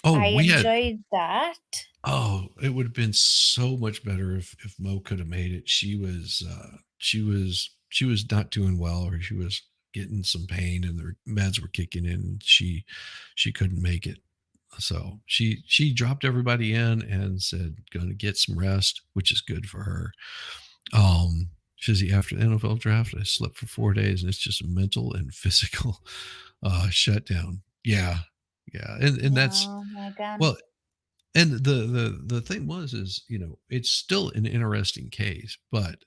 Speaker 1: Oh,
Speaker 2: I
Speaker 1: we had
Speaker 2: enjoyed that.
Speaker 1: oh, it would have been so much better if Mo could have made it. She was not doing well, or she was getting some pain and the meds were kicking in, and she couldn't make it. So she dropped everybody in and said, "Gonna get some rest," which is good for her. Shizzy, after the NFL draft, I slept for 4 days, and it's just a mental and physical shutdown. Yeah, yeah, and that's
Speaker 2: No, Megan.
Speaker 1: well, and the thing was is it's still an interesting case, but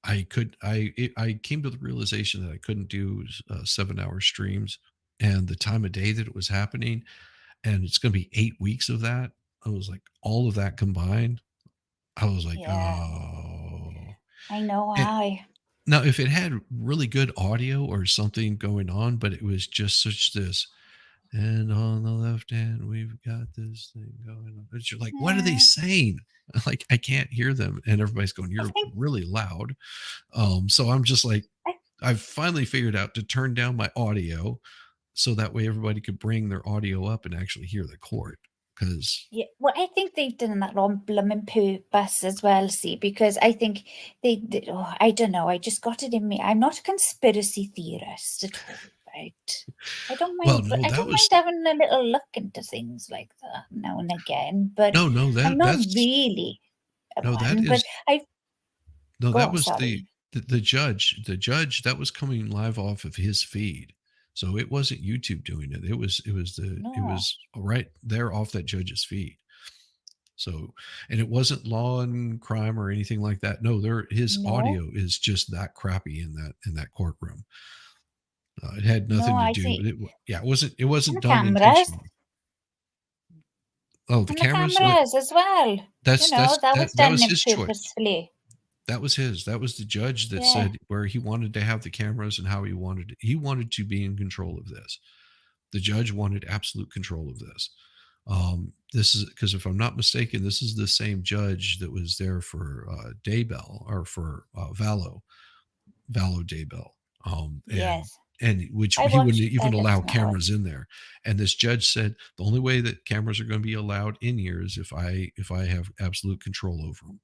Speaker 1: I came to the realization that I couldn't do 7 hour streams, and the time of day that it was happening, and it's going to be 8 weeks of that. I was like, all of that combined, I was like,
Speaker 2: Yeah,
Speaker 1: oh.
Speaker 2: I know
Speaker 1: And
Speaker 2: I.
Speaker 1: now, if it had really good audio or something going on, but it was just such this, and on the left hand, we've got this thing going on. But you're like, what are they
Speaker 2: Yeah,
Speaker 1: saying? Like, I can't hear them. And everybody's going,
Speaker 2: I
Speaker 1: you're
Speaker 2: think
Speaker 1: really loud. So I'm just like,
Speaker 2: I
Speaker 1: I've finally figured out to turn down my audio so that way everybody could bring their audio up and actually hear the court. Because,
Speaker 2: Yeah, well, I think they've done that on blooming purpose as well, see, because I think oh, I don't know, I just got it in me. I'm not a conspiracy theorist at all, right?
Speaker 1: well, no,
Speaker 2: I
Speaker 1: that
Speaker 2: don't mind
Speaker 1: was,
Speaker 2: having a little look into things like that now and again, but
Speaker 1: no,
Speaker 2: I'm not really
Speaker 1: no, that
Speaker 2: one. But
Speaker 1: is,
Speaker 2: I
Speaker 1: no,
Speaker 2: go
Speaker 1: that
Speaker 2: on,
Speaker 1: was
Speaker 2: sorry.
Speaker 1: the judge that was coming live off of his feed. So it wasn't YouTube doing it. It
Speaker 2: No,
Speaker 1: was right there off that judge's feed. So, and it wasn't law and crime or anything like that. No, there his
Speaker 2: no,
Speaker 1: audio is just that crappy in that courtroom. It had
Speaker 2: no,
Speaker 1: nothing to
Speaker 2: I
Speaker 1: do
Speaker 2: see.
Speaker 1: with it. Yeah, it
Speaker 2: And
Speaker 1: wasn't
Speaker 2: the
Speaker 1: done
Speaker 2: cameras,
Speaker 1: intentionally. Oh, the
Speaker 2: and the
Speaker 1: cameras. Well,
Speaker 2: cameras as well. You know, that was
Speaker 1: that
Speaker 2: done
Speaker 1: was his choice.
Speaker 2: purposefully.
Speaker 1: That was his. That was the judge that
Speaker 2: Yeah,
Speaker 1: said where he wanted to have the cameras and how he wanted it. He wanted to be in control of this. The judge wanted absolute control of this. This is because if I'm not mistaken, this is the same judge that was there for Daybell or for Valo Daybell,
Speaker 2: yes.
Speaker 1: and which
Speaker 2: I
Speaker 1: he wouldn't
Speaker 2: watched
Speaker 1: even allow
Speaker 2: last night.
Speaker 1: cameras in there. And this judge said the only way that cameras are going to be allowed in here is if I have absolute control over them.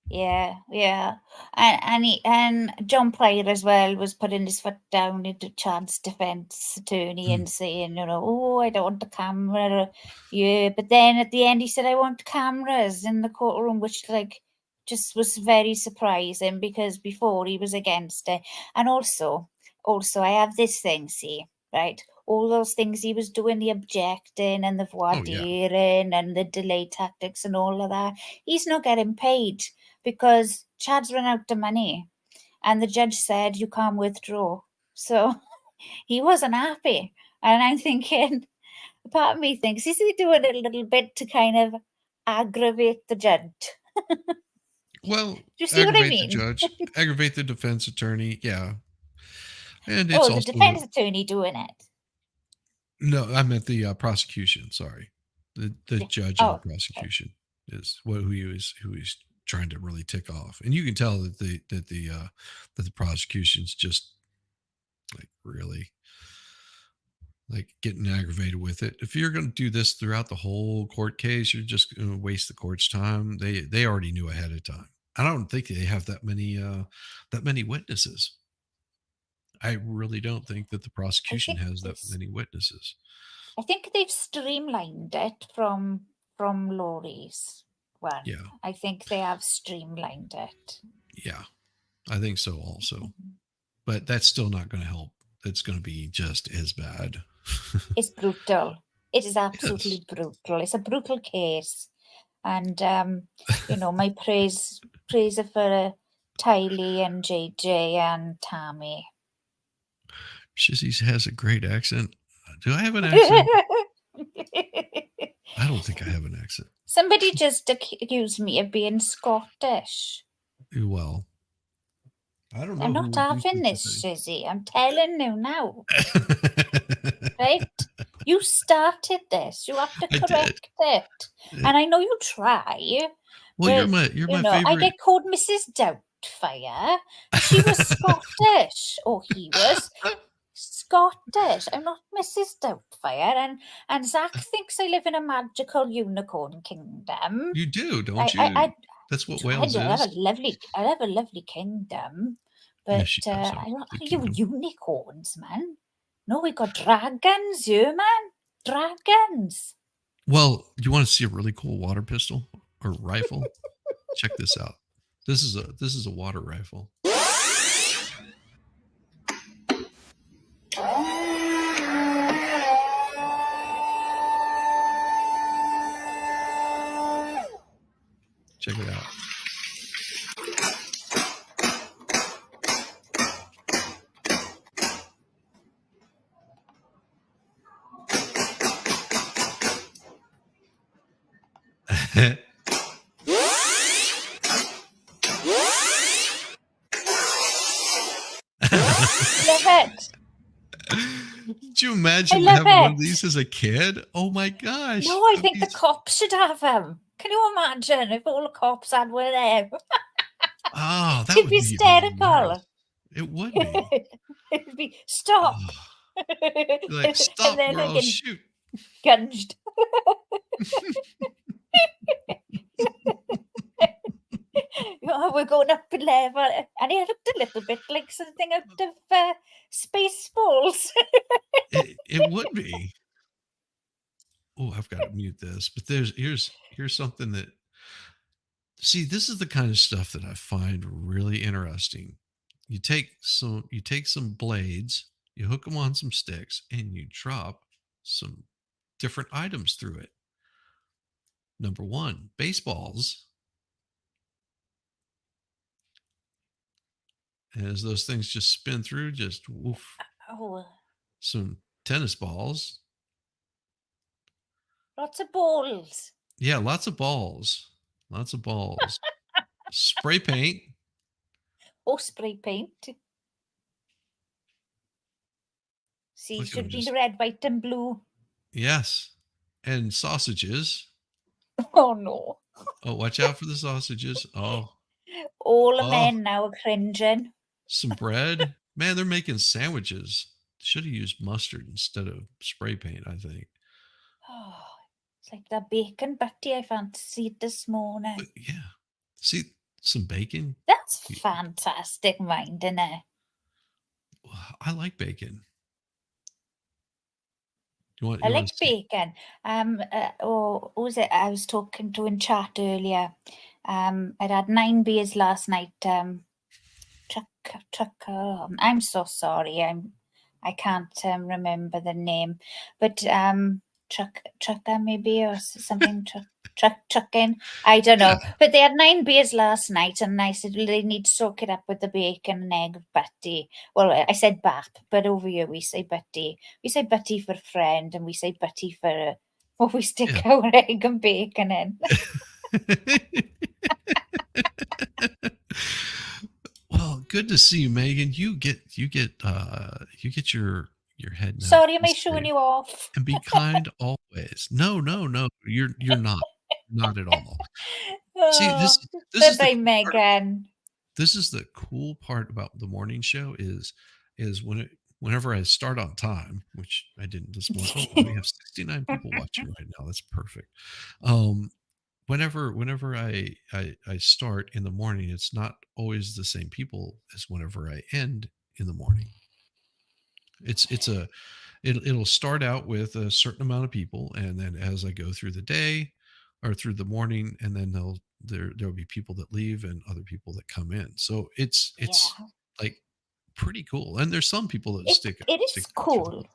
Speaker 2: Yeah, yeah. And John Pryor as well was putting his foot down into Chad's defence attorney
Speaker 1: Mm.
Speaker 2: and saying, oh, I don't want the camera. Yeah, but then at the end he said, I want cameras in the courtroom, which like just was very surprising because before he was against it. And also I have this thing, see, right? All those things he was doing, the objecting and the voir
Speaker 1: Oh yeah.
Speaker 2: dire and the delay tactics and all of that, he's not getting paid because Chad's run out of money and the judge said you can't withdraw. So he wasn't happy. And I'm thinking, part of me thinks, is he doing it a little bit to kind of aggravate the judge?
Speaker 1: Well,
Speaker 2: Do you see what I
Speaker 1: aggravate the
Speaker 2: mean?
Speaker 1: judge, aggravate the defense attorney. Yeah. And it's
Speaker 2: Oh, the
Speaker 1: also
Speaker 2: defense attorney doing it.
Speaker 1: no, I meant the prosecution. Sorry, the judge in the
Speaker 2: Oh, okay.
Speaker 1: prosecution is who he's trying to really tick off, and you can tell that the prosecution's just like really like getting aggravated with it. If you're going to do this throughout the whole court case, you're just going to waste the court's time. They already knew ahead of time. I don't think they have that many witnesses. I really don't think that the
Speaker 2: I
Speaker 1: prosecution
Speaker 2: think
Speaker 1: has that
Speaker 2: this.
Speaker 1: many witnesses.
Speaker 2: I think they've streamlined it from Laurie's one.
Speaker 1: Yeah.
Speaker 2: I think they have streamlined it.
Speaker 1: Yeah. I think so also.
Speaker 2: Mhm.
Speaker 1: But that's still not going to help. It's going to be just as bad.
Speaker 2: It's brutal. It is
Speaker 1: Yes.
Speaker 2: absolutely brutal. It's a brutal case. And my praise are for Tylee and JJ and Tammy.
Speaker 1: Shizzy has a great accent. Do I have an accent? I don't think I have an accent.
Speaker 2: Somebody just accused me of being Scottish.
Speaker 1: Well, I don't
Speaker 2: I'm
Speaker 1: know who
Speaker 2: not
Speaker 1: would do
Speaker 2: having
Speaker 1: such a
Speaker 2: this,
Speaker 1: thing.
Speaker 2: Shizzy. I'm telling you now, right? You started this. You have to
Speaker 1: I did.
Speaker 2: correct it. And I know you try,
Speaker 1: Well,
Speaker 2: but
Speaker 1: you're my
Speaker 2: I
Speaker 1: favorite.
Speaker 2: get called Mrs. Doubtfire, and she was Scottish, or he was Scottish. I'm not Mrs. Doubtfire, and Zach thinks I live in a magical unicorn kingdom.
Speaker 1: You do,
Speaker 2: I,
Speaker 1: don't
Speaker 2: I,
Speaker 1: you?
Speaker 2: I
Speaker 1: That's what
Speaker 2: I
Speaker 1: Wales
Speaker 2: do.
Speaker 1: is.
Speaker 2: I have a lovely kingdom,
Speaker 1: Yes,
Speaker 2: but
Speaker 1: she does have
Speaker 2: I don't
Speaker 1: the
Speaker 2: have you
Speaker 1: kingdom.
Speaker 2: unicorns, man. No, we got dragons, you man. Dragons.
Speaker 1: Well, you want to see a really cool water pistol or rifle? Check this out. This is a water rifle. Check it out.
Speaker 2: Love it.
Speaker 1: Did you
Speaker 2: I
Speaker 1: imagine
Speaker 2: love
Speaker 1: having one of
Speaker 2: it.
Speaker 1: these as a kid? Oh my gosh.
Speaker 2: No, I
Speaker 1: That'd
Speaker 2: think
Speaker 1: be
Speaker 2: the cops should have them. Can you imagine if all the cops had one of them?
Speaker 1: oh, that
Speaker 2: It'd
Speaker 1: would
Speaker 2: be
Speaker 1: be hilarious.
Speaker 2: hysterical.
Speaker 1: It would be.
Speaker 2: It'd be stop.
Speaker 1: Oh, be like,
Speaker 2: And
Speaker 1: stop
Speaker 2: then
Speaker 1: or
Speaker 2: I
Speaker 1: I'll
Speaker 2: get
Speaker 1: shoot.
Speaker 2: gunged. We're going up in level. And it looked a little bit like something out of Spaceballs.
Speaker 1: It would be. Oh, I've got to mute this. But here's something that see, this is the kind of stuff that I find really interesting. You take some blades, you hook them on some sticks, and you drop some different items through it. Number one, baseballs. As those things just spin through, just woof.
Speaker 2: Oh,
Speaker 1: Some tennis balls.
Speaker 2: lots of balls.
Speaker 1: Yeah, lots of balls. Lots of balls. Spray paint.
Speaker 2: Oh, spray paint. See,
Speaker 1: Look at
Speaker 2: should
Speaker 1: them
Speaker 2: have been
Speaker 1: just
Speaker 2: red, white, and blue.
Speaker 1: yes. And sausages.
Speaker 2: Oh no.
Speaker 1: Oh, watch out for the sausages. Oh,
Speaker 2: All the
Speaker 1: oh,
Speaker 2: men now are cringing.
Speaker 1: some bread. Man, they're making sandwiches. Should have used mustard instead of spray paint, I think.
Speaker 2: Oh, it's like that bacon butty I fancied this morning.
Speaker 1: But yeah. See, some bacon.
Speaker 2: That's
Speaker 1: You-
Speaker 2: fantastic mind, isn't it?
Speaker 1: I like bacon.
Speaker 2: I
Speaker 1: You want
Speaker 2: like
Speaker 1: to see?
Speaker 2: bacon. Who was it I was talking to in chat earlier? I'd had 9 beers last night. I'm so sorry. I can't remember the name, but trucker maybe or something. Trucking. I don't
Speaker 1: Yeah,
Speaker 2: know. But they had 9 beers last night, and I said, well, they need to soak it up with the bacon and egg butty. Well, I said bap, but over here we say butty. We say butty for friend, and we say butty for what we
Speaker 1: yeah.
Speaker 2: stick our egg and bacon in.
Speaker 1: Well, good to see you, Megan. You get your head
Speaker 2: Sorry, am I showing
Speaker 1: straight
Speaker 2: you off?
Speaker 1: and be kind always. No, no, no. You're not at all. See,
Speaker 2: Oh,
Speaker 1: this
Speaker 2: bye
Speaker 1: is the
Speaker 2: bye,
Speaker 1: cool part.
Speaker 2: Megan.
Speaker 1: This is the cool part about the morning show is whenever I start on time, which I didn't this morning. Oh, we have 69 people watching right now. That's perfect. Um, whenever I start in the morning, it's not always the same people as whenever I end in the morning. It's a it'll start out with a certain amount of people, and then as I go through the day or through the morning, and then there'll be people that leave and other people that come in. So it's
Speaker 2: Yeah,
Speaker 1: like pretty cool. And there's some people that
Speaker 2: it
Speaker 1: stick
Speaker 2: is
Speaker 1: out through the whole
Speaker 2: cool.
Speaker 1: thing.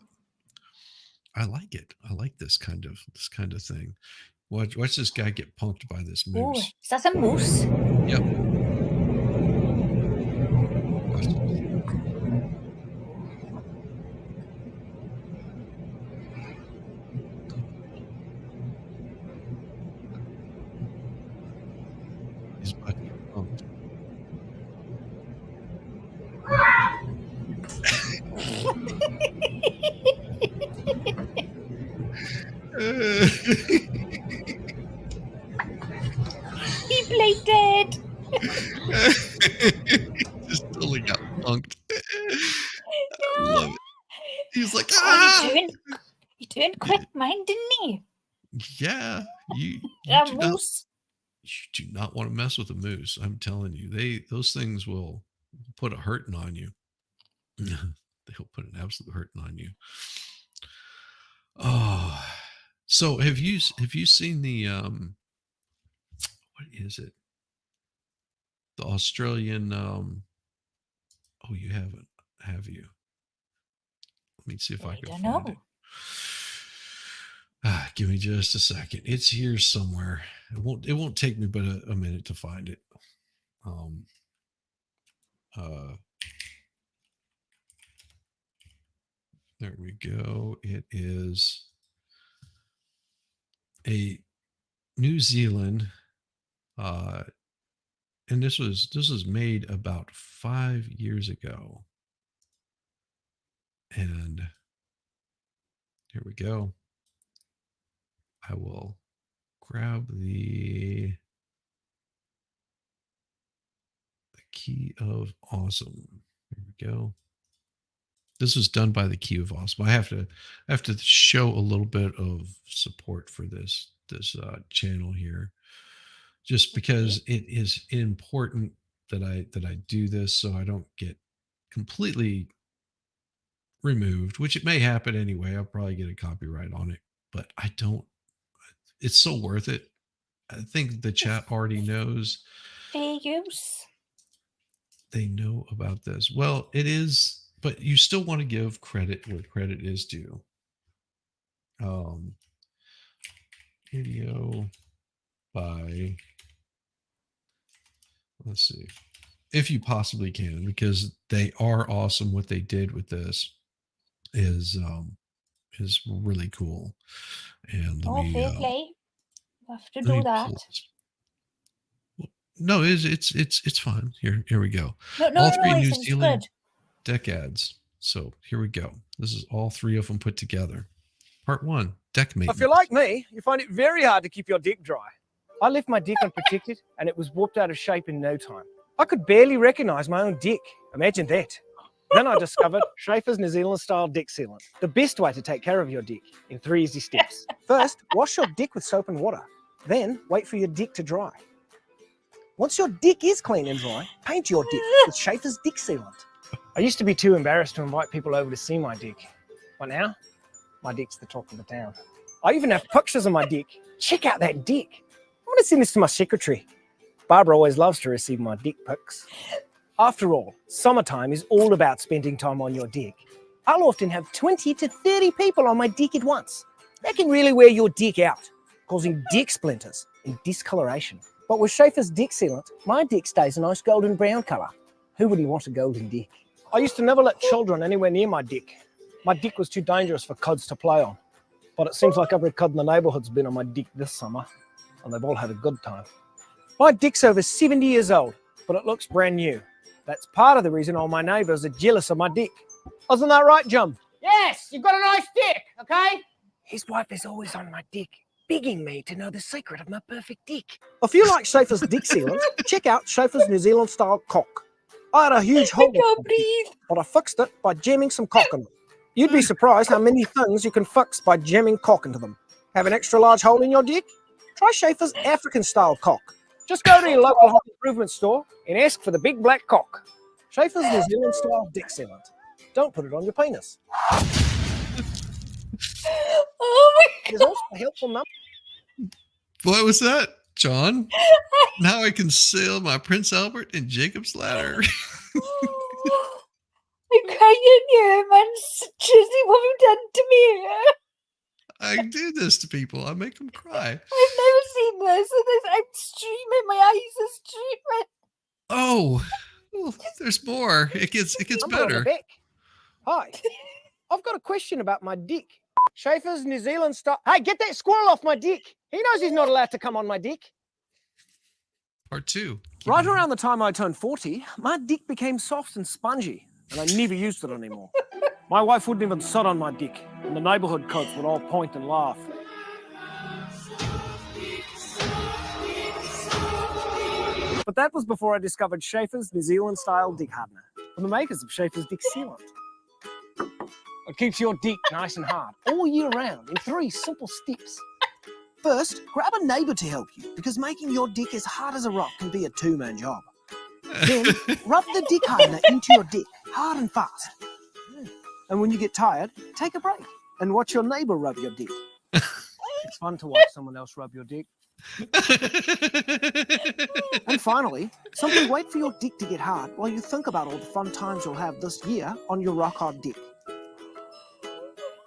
Speaker 1: I like it. I like this kind of thing. Watch this guy get punked by this
Speaker 2: Oh,
Speaker 1: moose.
Speaker 2: is that a moose?
Speaker 1: Yep. Watch this. He's about to get punked.
Speaker 2: He played dead.
Speaker 1: Just totally got punked. I love it. He's like,
Speaker 2: Oh,
Speaker 1: ah,
Speaker 2: he turned
Speaker 1: yeah,
Speaker 2: quick mind, didn't he?
Speaker 1: yeah.
Speaker 2: A moose.
Speaker 1: You do not want to mess with a moose. I'm telling you, those things will put a hurting on you. They'll put an absolute hurting on you. Oh, so have you seen the what is it? The Australian oh, you haven't, have you? Let me see if I
Speaker 2: I
Speaker 1: can
Speaker 2: don't
Speaker 1: find it.
Speaker 2: know.
Speaker 1: Give me just a second. It's here somewhere. It won't take me but a minute to find it. Um uh there we go. It is a New Zealand uh and this was made about 5 years ago. And here we go. I will grab the key of awesome. Here we go. This was done by the key of awesome. I have to show a little bit of support for this channel here, just because
Speaker 2: Okay.
Speaker 1: it is important that I do this so I don't get completely removed, which it may happen anyway. I'll probably get a copyright on it, but I don't. It's so worth it. I think the chat already knows.
Speaker 2: Fair use.
Speaker 1: They know about this. Well, it is, but you still want to give credit where credit is due. Um, Video by, let's see, if you possibly can, because they are awesome. What they did with this is really cool. And
Speaker 2: Oh, fair play. You have to
Speaker 1: let
Speaker 2: do
Speaker 1: me
Speaker 2: that.
Speaker 1: pull this. No, it's fine. Here we go.
Speaker 2: No, no,
Speaker 1: All
Speaker 2: no, no.
Speaker 1: three
Speaker 2: I
Speaker 1: New
Speaker 2: think it's
Speaker 1: Zealand
Speaker 2: good.
Speaker 1: deck ads. So here we go. This is all three of them put together. Part one, deck maintenance.
Speaker 3: If you're like me, you find it very hard to keep your dick dry. I left my dick unprotected and it was warped out of shape in no time. I could barely recognize my own dick. Imagine that. Then I discovered Schaefer's New Zealand style dick sealant, the best way to take care of your dick in 3 easy steps. First, wash your dick with soap and water. Then wait for your dick to dry. Once your dick is clean and dry, paint your dick with Schaefer's dick sealant. I used to be too embarrassed to invite people over to see my dick. But now, my dick's the talk of the town. I even have pictures of my dick. Check out that dick. I'm going to send this to my secretary. Barbara always loves to receive my dick pics. After all, summertime is all about spending time on your dick. I'll often have 20 to 30 people on my dick at once. That can really wear your dick out, causing dick splinters and discoloration. But with Schaefer's dick sealant, my dick stays a nice golden brown colour. Who wouldn't want a golden dick? I used to never let children anywhere near my dick. My dick was too dangerous for kids to play on. But it seems like every kid in the neighbourhood's been on my dick this summer, and they've all had a good time. My dick's over 70 years old, but it looks brand new. That's part of the reason all my neighbours are jealous of my dick. Isn't that right, Jim?
Speaker 4: Yes, you've got a nice dick, okay?
Speaker 3: His wife is always on my dick, begging me to know the secret of my perfect dick. If you like Schaefer's dick sealant, check out Schaefer's New Zealand style cock. I had a huge hole, but I fixed it by jamming some cock in it. You'd be surprised how many things you can fix by jamming cock into them. Have an extra large hole in your dick? Try Schaefer's African style cock. Just go to your local home improvement store and ask for the big black cock. Schaefer's New Zealand style dick sealant. Don't put it on your penis.
Speaker 2: Oh my
Speaker 3: There's also a helpful number.
Speaker 1: What was that, John? Now I can sail my Prince Albert and Jacob's ladder.
Speaker 2: I'm crying here, man. Seriously, what have you done to me?
Speaker 1: I do this to people. I make them cry.
Speaker 2: I've never seen this. I'm streaming. My eyes are streaming.
Speaker 1: Oh, well, there's more. It gets
Speaker 3: Number on the
Speaker 1: better.
Speaker 3: back. Hi, I've got a question about my dick. Schaefer's New Zealand style. Hey, get that squirrel off my dick. He knows he's not allowed to come on my dick.
Speaker 1: Part 2.
Speaker 3: Right around the time I turned 40, my dick became soft and spongy, and I never used it anymore. My wife wouldn't even sit on my dick, and the neighbourhood kids would all point and laugh. But that was before I discovered Schaefer's New Zealand style dick hardener from the makers of Schaefer's dick sealant. It keeps your dick nice and hard all year round in 3 simple steps. First, grab a neighbour to help you, because making your dick as hard as a rock can be a 2-man job. Then, rub the dick hardener into your dick, hard and fast. And when you get tired, take a break and watch your neighbour rub your dick. It's fun to watch someone else rub your dick. And finally, simply wait for your dick to get hard while you think about all the fun times you'll have this year on your rock-hard dick.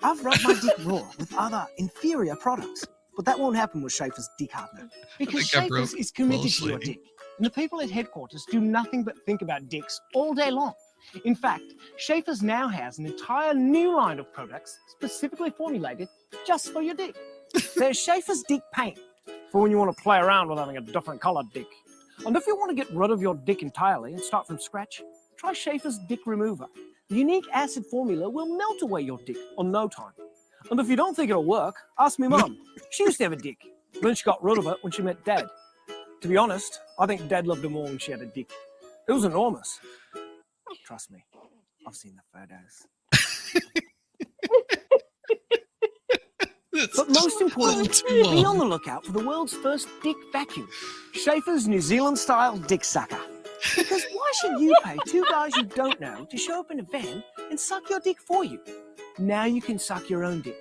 Speaker 3: I've rubbed my dick raw with other inferior products, but that won't happen with Schaefer's dick hardener, because Schaefer's is committed to your dick, and the people at headquarters do nothing but think about dicks all day long. In fact, Schaefer's now has an entire new line of products specifically formulated just for your dick. There's Schaefer's dick paint, for when you want to play around with having a different coloured dick. And if you want to get rid of your dick entirely and start from scratch, try Schaefer's dick remover. The unique acid formula will melt away your dick on no time. And if you don't think it'll work, ask me mum. She used to have a dick. Then she got rid of it when she met Dad. To be honest, I think Dad loved her more when she had a dick. It was enormous. Trust me, I've seen the photos. But most importantly, be on the lookout for the world's first dick vacuum, Schaefer's New Zealand style dick sucker. Because why should you pay 2 guys you don't know to show up in a van and suck your dick for you? Now you can suck your own dick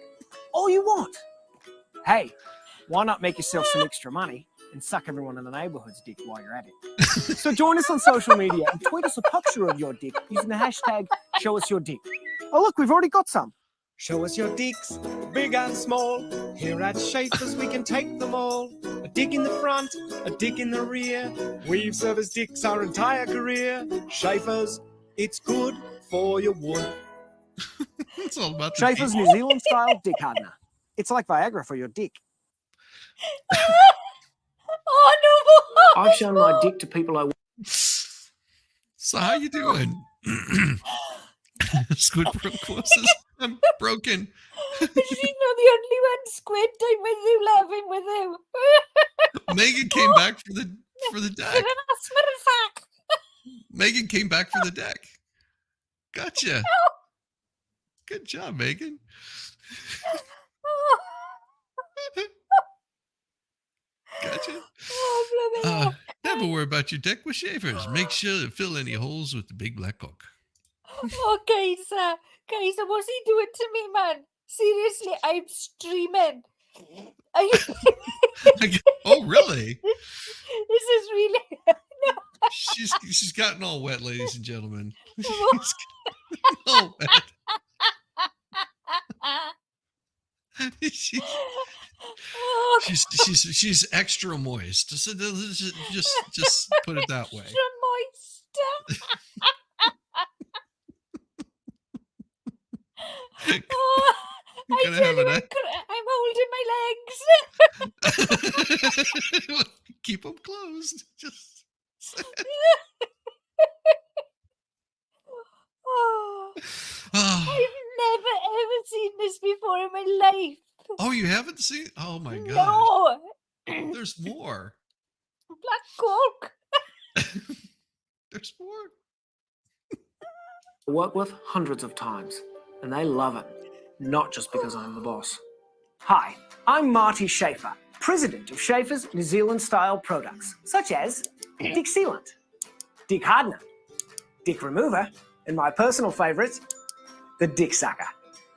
Speaker 3: all you want. Hey, why not make yourself some extra money and suck everyone in the neighbourhood's dick while you're at it? So join us on social media and tweet us a picture of your dick using the hashtag #ShowUsYourDick. Oh look, we've already got some.
Speaker 5: Show us your dicks, big and small. Here at Schaefer's we can take them all. A dick in the front, a dick in the rear. We've serviced dicks our entire career. Schaefer's, it's good for your wood.
Speaker 1: It's all about the
Speaker 3: Schaefer's New Zealand style dick hardener. It's like Viagra for your dick.
Speaker 2: Oh no!
Speaker 3: I've shown my dick to people I...
Speaker 1: So how you doing? Squid closes. I'm broken.
Speaker 2: She's not the only one squinting with you, laughing with you.
Speaker 1: Megan came back for the deck.
Speaker 2: An asthma attack.
Speaker 1: Megan came back for the deck. Gotcha. Good job, Megan. Gotcha.
Speaker 2: Oh, bloody hell.
Speaker 1: Yeah, Never worry about your deck with shavers. Make sure to fill any holes with the big black cock.
Speaker 2: Oh, Kaiser, what's he doing to me, man? Seriously, I'm streaming.
Speaker 1: Oh, really?
Speaker 2: This is really.
Speaker 1: She's gotten all wet, ladies and gentlemen. She's gotten all wet. She's extra moist. Just put it that way.
Speaker 2: Extra moist. Oh, I'm holding my legs.
Speaker 1: Keep them closed. Just.
Speaker 2: Oh, I've never ever seen this before in my life.
Speaker 1: Oh, you haven't seen? Oh my god!
Speaker 2: No.
Speaker 1: There's more.
Speaker 2: Black Coke.
Speaker 1: There's more.
Speaker 6: Work with hundreds of times, and they love it. Not just because I'm the boss. Hi, I'm Marty Schaefer, president of Schaefer's New Zealand style products, such as Dick Sealant, Dick Hardener, Dick Remover, and my personal favourite, the Dick Sucker.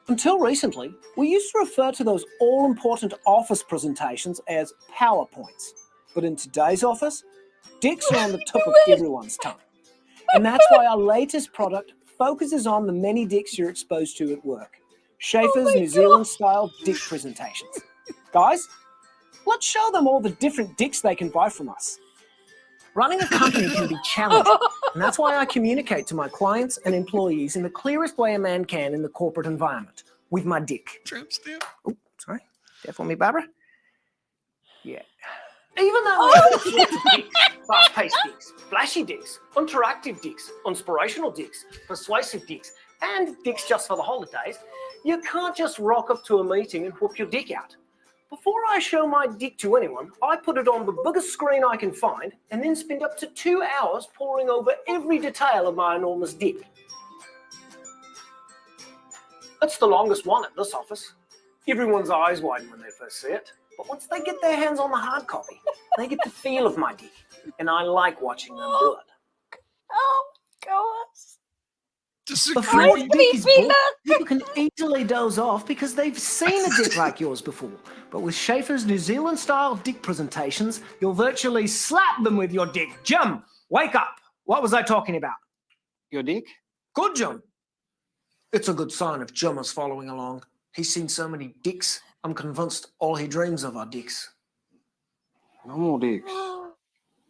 Speaker 6: Until recently, we used to refer to those all-important office presentations as PowerPoints. But in today's office, dicks are on the tip of everyone's tongue. And that's why our latest product focuses on the many dicks you're exposed to at work. Schaefer's New Zealand style dick presentations. Guys, let's show them all the different dicks they can buy from us. Running a company can be challenging, and that's why I communicate to my clients and employees in the clearest way a man can in the corporate environment, with my dick.
Speaker 1: Tramp stamp.
Speaker 6: Oh, sorry. Careful me, Barbara. Yeah. Even though we have all sorts of dicks, fast-paced dicks, flashy dicks, interactive dicks, inspirational dicks, persuasive dicks, and dicks just for the holidays, you can't just rock up to a meeting and whoop your dick out. Before I show my dick to anyone, I put it on the biggest screen I can find and then spend up to 2 hours poring over every detail of my enormous dick. That's the longest one at this office. Everyone's eyes widen when they first see it, but once they get their hands on the hard copy, they get the feel of my dick, and I like watching them do it.
Speaker 2: Oh, gosh.
Speaker 6: Before your dick is bought, people can easily doze off because they've seen a dick like yours before. But with Schaefer's New Zealand style dick presentations, you'll virtually slap them with your dick. Jim, wake up. What was I talking about? Your dick? Good, Jim. It's a good sign if Jim is following along. He's seen so many dicks, I'm convinced all he dreams of are dicks.
Speaker 7: No more dicks.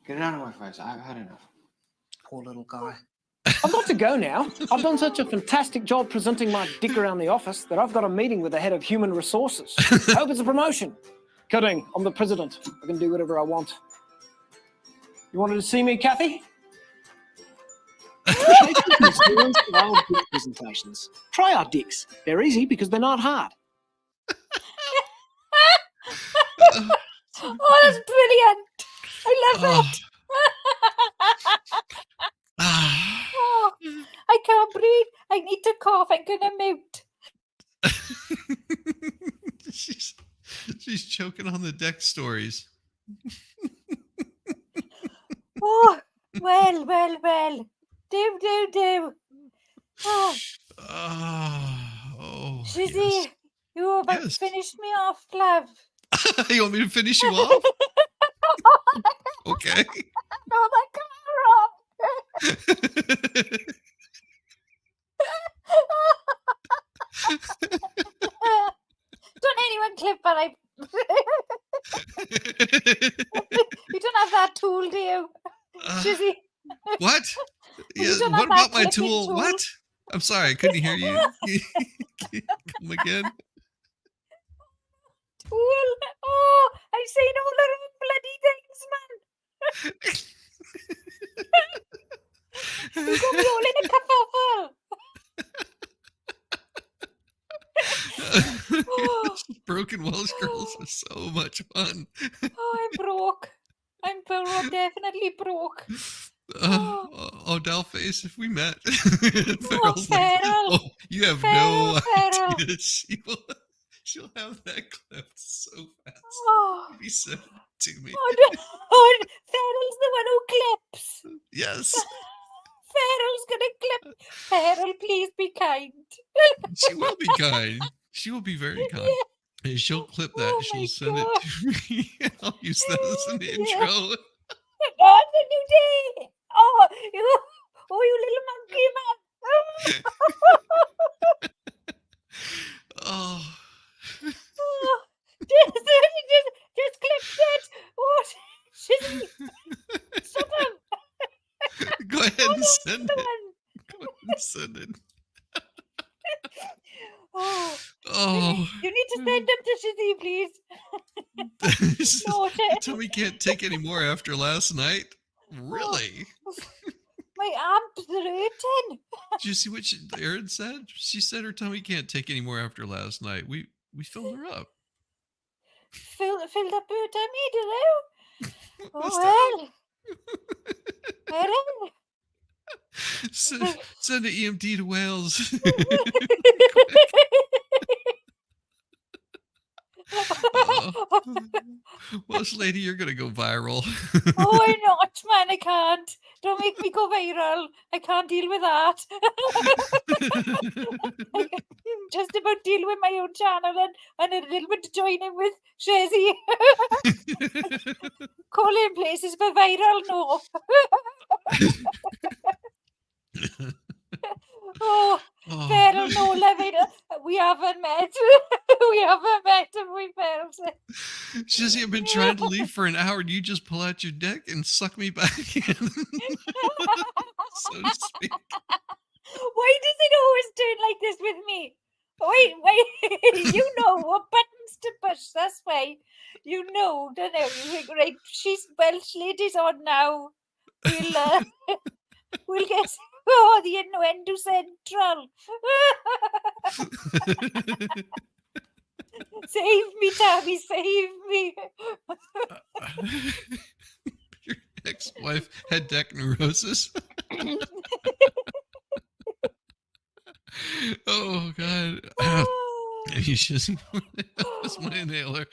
Speaker 7: Get it out of my face. I've had enough.
Speaker 6: Poor little guy. I've got to go now. I've done such a fantastic job presenting my dick around the office that I've got a meeting with the head of human resources. I hope it's a promotion. Kidding, I'm the president. I can do whatever I want. You wanted to see me, Kathy? New Zealand style dick presentations. Try our dicks. They're easy because they're not hard.
Speaker 2: Oh, that's brilliant. I love that. Oh, I can't breathe. I need to cough. I'm gonna mute.
Speaker 1: She's choking on the deck stories.
Speaker 2: Oh, well. Do. Oh, Shizzy,
Speaker 1: yes.
Speaker 2: you about finished me off, love.
Speaker 1: You want me to finish you off? Okay.
Speaker 2: Oh my God. Don't anyone clip that. You don't have that tool, do you? Shizzy?
Speaker 1: What?
Speaker 2: You don't
Speaker 1: What
Speaker 2: have
Speaker 1: about
Speaker 2: that
Speaker 1: my
Speaker 2: clipping
Speaker 1: tool?
Speaker 2: tool?
Speaker 1: What? I'm sorry, I couldn't hear you. Come again?
Speaker 2: Tool? Oh, I've seen all the wrong bloody things, man. You got me all in a kerfuffle. Oh.
Speaker 1: Broken Welsh girls are so much fun.
Speaker 2: Oh, I'm broke. I'm definitely broke.
Speaker 1: Dollface, if we met.
Speaker 2: Oh,
Speaker 1: Farrell's like,
Speaker 2: Farrell.
Speaker 1: you have
Speaker 2: Farrell,
Speaker 1: no
Speaker 2: Farrell.
Speaker 1: idea. She'll have that clipped so fast.
Speaker 2: Oh.
Speaker 1: Maybe 7 to me.
Speaker 2: Oh, Farrell's the one who clips.
Speaker 1: Yes,
Speaker 2: Farrell's gonna clip. Farrell, please be kind.
Speaker 1: she will be kind. She will be very kind.
Speaker 2: Yeah.
Speaker 1: And she'll clip that.
Speaker 2: Oh
Speaker 1: She'll
Speaker 2: my
Speaker 1: send it
Speaker 2: God.
Speaker 1: to me. I'll use that as an
Speaker 2: Yeah.
Speaker 1: intro.
Speaker 2: Oh, the new day. Oh, you little monkey man.
Speaker 1: Oh,
Speaker 2: Oh, just clipped it. What? Shizzy, stop him.
Speaker 1: go ahead
Speaker 2: Oh,
Speaker 1: and
Speaker 2: no,
Speaker 1: send
Speaker 2: the
Speaker 1: it.
Speaker 2: one.
Speaker 1: Go ahead and send it.
Speaker 2: Oh,
Speaker 1: Oh,
Speaker 2: you need to send them to Shizzy, please. No,
Speaker 1: the tummy can't take any more after last night. Really?
Speaker 2: My arms are hurting.
Speaker 1: Did you see what Erin said? She said her tummy can't take any more after last night. We filled her up.
Speaker 2: Filled up her tummy, did I?
Speaker 1: Must
Speaker 2: Oh, well.
Speaker 1: Send an EMT to Wales. Welsh lady, you're gonna go viral.
Speaker 2: Oh, I'm not, man. I can't. Don't make me go viral. I can't deal with that. I can just about deal with my own channel and a little bit joining with Shazzy. Calling places for viral, no. Oh, Farrell, no, Levity. We haven't met. We haven't met, have we, Farrell?
Speaker 1: Shizzy, I've been trying to leave for an hour and you just pull out your dick and suck me back in. So to speak.
Speaker 2: Why does it always turn like this with me? Wait, you know what buttons to push, that's why. You know, don't know. You think, right, she's Welsh lady's on now. We'll get the innuendo central. Save me, Tammy, save me.
Speaker 1: Your ex-wife had deck neurosis. Oh God. You should was my inhaler.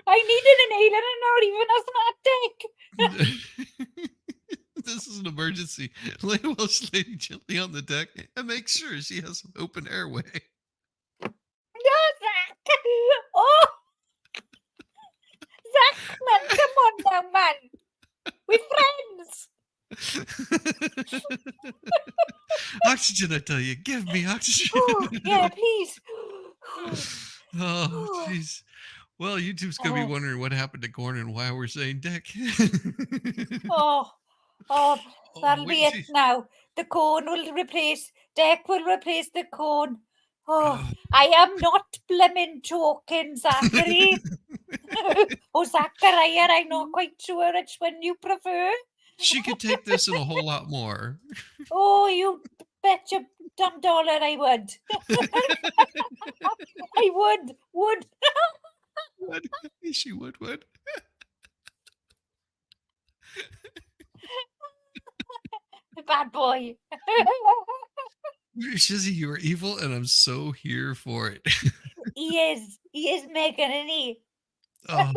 Speaker 2: I need an inhaler and not even a snack dick.
Speaker 1: This is an emergency. Lay a Welsh lady gently on the deck and make sure she has an open airway.
Speaker 2: No, Zach. Oh, Zach, man, come on now, man. We're friends.
Speaker 1: Oxygen, I tell you. Give me oxygen.
Speaker 2: Oh, yeah, please.
Speaker 1: Oh, jeez. Well, YouTube's going to be wondering what happened to corn and why we're saying dick.
Speaker 2: Oh, that'll be it now. The corn will replace, Deck will replace the corn. Oh, I am not blimmin' joking, Zachary. Or Zachariah, I'm not quite sure which one you prefer.
Speaker 1: She could take this and a whole lot more.
Speaker 2: Oh, you bet your dumb dollar I would. I would.
Speaker 1: Would. She would.
Speaker 2: Bad boy.
Speaker 1: Shizzy, you are evil, and I'm so here for it.
Speaker 2: He is Megan, isn't he?
Speaker 1: Oh,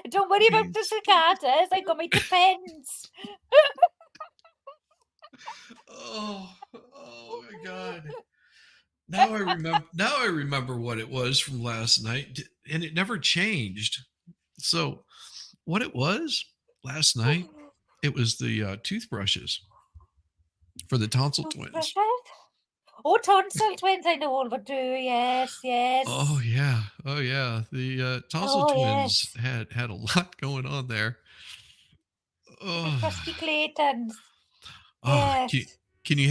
Speaker 2: don't worry about the cicadas. I got my defense.
Speaker 1: oh my God. Now I remember what it was from last night, and it never changed. So what it was last night, it was the toothbrushes for the tonsil twins.
Speaker 2: Oh, tonsil twins, I know all about too. Yes.
Speaker 1: Oh yeah. The tonsil twins had a lot going on there.
Speaker 2: The crusty Claytons.
Speaker 1: Oh,
Speaker 2: Yes.
Speaker 1: can you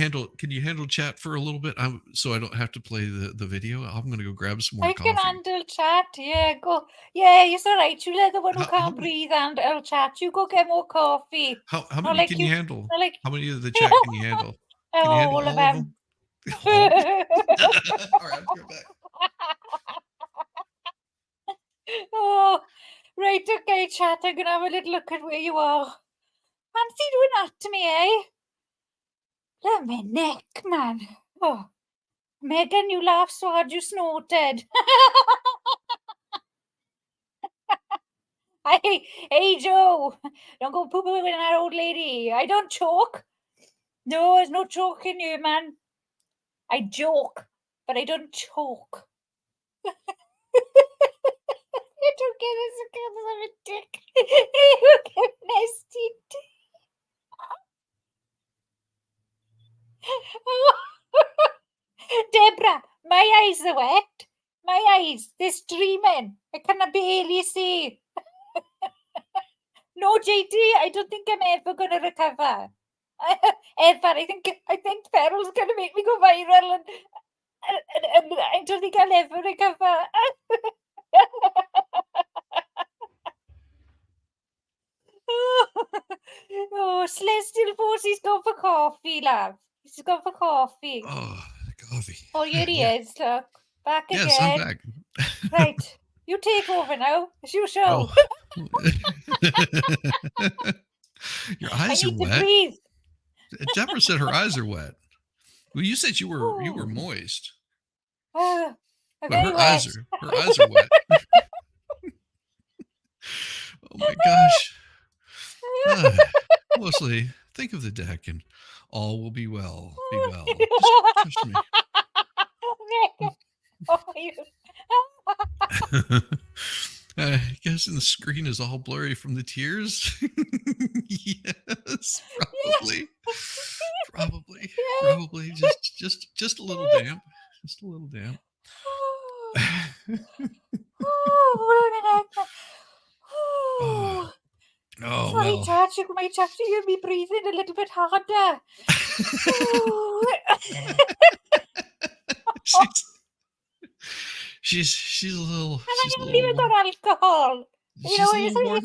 Speaker 1: handle chat for a little bit? So I don't have to play the video. I'm gonna go grab some more coffee.
Speaker 2: I can handle chat. Yeah, go. Yeah, it's all right. You let the one who can't breathe handle chat. You go get more coffee.
Speaker 1: How many can you handle? How many of the chat can you handle?
Speaker 2: Can
Speaker 1: you handle
Speaker 2: all of them?
Speaker 1: All right, I'll be right back.
Speaker 2: Oh, right, okay, chat. I'm gonna have a little look at where you are. Fancy doing that to me, eh? Love my neck, man. Oh, Megan, you laughed so hard you snorted. Hey, Joe, don't go poo-pooing that old lady. I don't choke. No, there's no choking you, man. I joke, but I don't choke. You don't get us because I'm a dick. You get nasty dick. Deborah, my eyes are wet. My eyes, they're streaming. I cannot barely see. No, JD, I don't think I'm ever going to recover. Ever. I think Feral's going to make me go viral, and I don't think I'll ever recover. Oh, Celestial Force, he's gone for coffee, love. He's gone for coffee.
Speaker 1: Oh, coffee.
Speaker 2: Oh, here he
Speaker 1: Yeah.
Speaker 2: is, look. Back again.
Speaker 1: Yes, I'm back.
Speaker 2: Right. You take over now. It's your show.
Speaker 1: Oh. Your
Speaker 2: I
Speaker 1: eyes are
Speaker 2: need to
Speaker 1: wet.
Speaker 2: breathe.
Speaker 1: Deborah said her eyes are wet. Well, you said you were
Speaker 2: Oh.
Speaker 1: moist.
Speaker 2: I'm
Speaker 1: But
Speaker 2: very
Speaker 1: her
Speaker 2: wet.
Speaker 1: eyes are wet. Oh my gosh. Mostly think of the deck and all will be well. Be well. Just trust me.
Speaker 2: Oh, you.
Speaker 1: I guess the screen is all blurry from the tears. Yes, probably. Probably. Just a little damp. Just a little damp.
Speaker 2: Oh,
Speaker 1: Oh
Speaker 2: sorry,
Speaker 1: well.
Speaker 2: Dad. You might have to hear me breathing a little bit harder.
Speaker 1: She's a little.
Speaker 2: And
Speaker 1: She's
Speaker 2: I
Speaker 1: a
Speaker 2: haven't
Speaker 1: little.
Speaker 2: even got alcohol.
Speaker 1: She's a little worn up.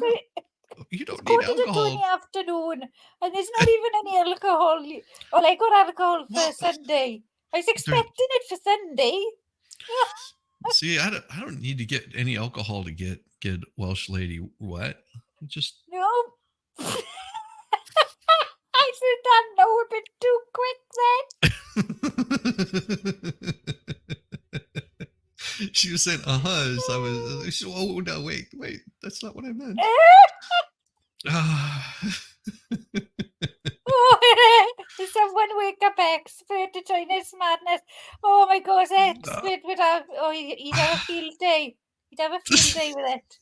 Speaker 1: You don't need
Speaker 2: Quarter to 2 in
Speaker 1: alcohol.
Speaker 2: the afternoon, and there's not even any alcohol. Well, I got alcohol for
Speaker 1: What?
Speaker 2: Sunday. I was expecting it for Sunday.
Speaker 1: See, I don't need to get any alcohol to get Welsh lady wet. Just
Speaker 2: No. I said that no a bit too quick then.
Speaker 1: She was saying, as I was. She, oh no, wait, that's not what I meant.
Speaker 2: Someone wake up expert to join this madness. Oh my God, expert would have. Oh, he'd have a field day. He'd have a field day with it.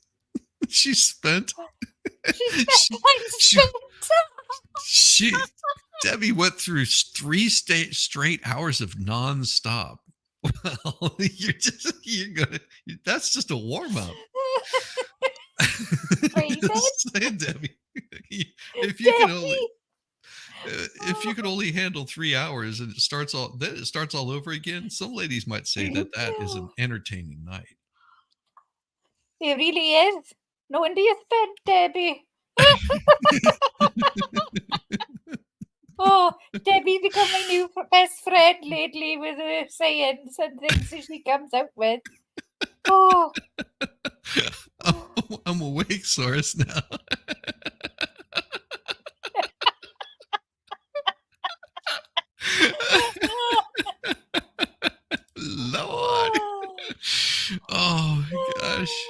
Speaker 1: She's spent.
Speaker 2: She's spent.
Speaker 1: Debbie went through 3 straight hours of nonstop. Well, that's just a warm up. Just saying, Debbie, if you can only handle 3 hours and it starts all over again, some ladies might say that is an entertaining night.
Speaker 2: It really is. No wonder you spent, Debbie. Oh, Debbie become my new best friend lately with her sayings and things that she comes out with. Oh.
Speaker 1: I'm awake, Source, now. Lord. Oh gosh.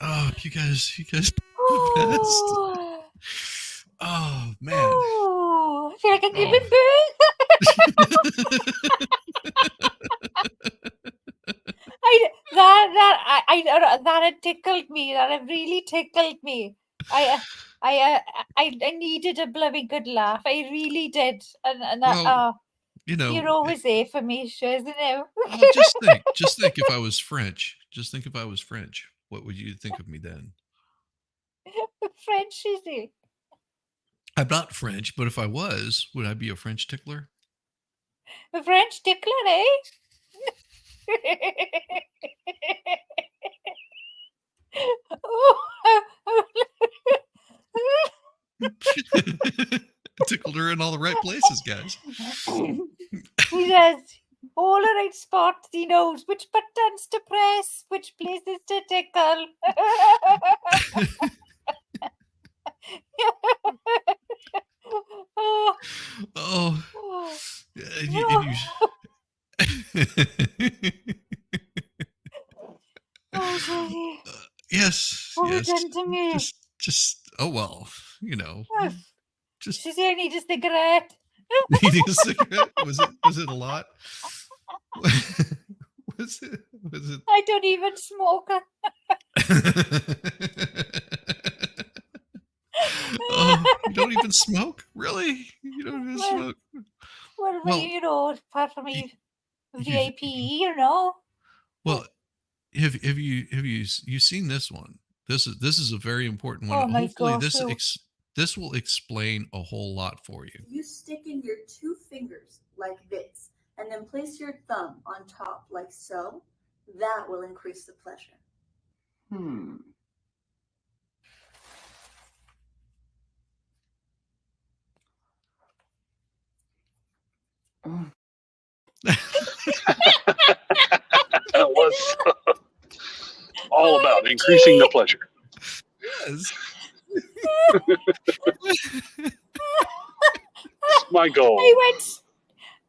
Speaker 1: Oh, you guys are the best. Oh man.
Speaker 2: Oh, I feel like I'm giving birth. That had tickled me. That had really tickled me. I needed a bloody good laugh. I really did. And
Speaker 1: Well, you know,
Speaker 2: you're always there for me, sure, isn't it?
Speaker 1: Well, just think if I was French. Just think if I was French. What would you think of me then?
Speaker 2: French, is it?
Speaker 1: I'm not French, but if I was, would I be a French tickler?
Speaker 2: A French tickler, eh?
Speaker 1: Tickled her in all the right places, guys.
Speaker 2: He does. All the right spots. He knows which buttons to press, which places to tickle.
Speaker 1: Oh. Yes.
Speaker 2: what
Speaker 1: yes.
Speaker 2: done to me?
Speaker 1: Just oh well, you know,
Speaker 2: Oh,
Speaker 1: just
Speaker 2: she said I need a cigarette.
Speaker 1: needing a cigarette. Was it a lot? was it?
Speaker 2: I don't even smoke.
Speaker 1: Oh, you don't even smoke? Really? You don't even
Speaker 2: Well,
Speaker 1: smoke?
Speaker 2: Well,
Speaker 1: Well,
Speaker 2: you know, part of
Speaker 1: y-
Speaker 2: me
Speaker 1: you've,
Speaker 2: VIP, you know.
Speaker 1: well, have you seen this one? This is a very important one.
Speaker 2: Oh my
Speaker 1: Hopefully,
Speaker 2: gosh.
Speaker 1: this will explain a whole lot for you.
Speaker 8: You stick in your 2 fingers like this, and then place your thumb on top like so. That will increase the pleasure.
Speaker 9: That was all about increasing the pleasure.
Speaker 1: Yes.
Speaker 9: My goal.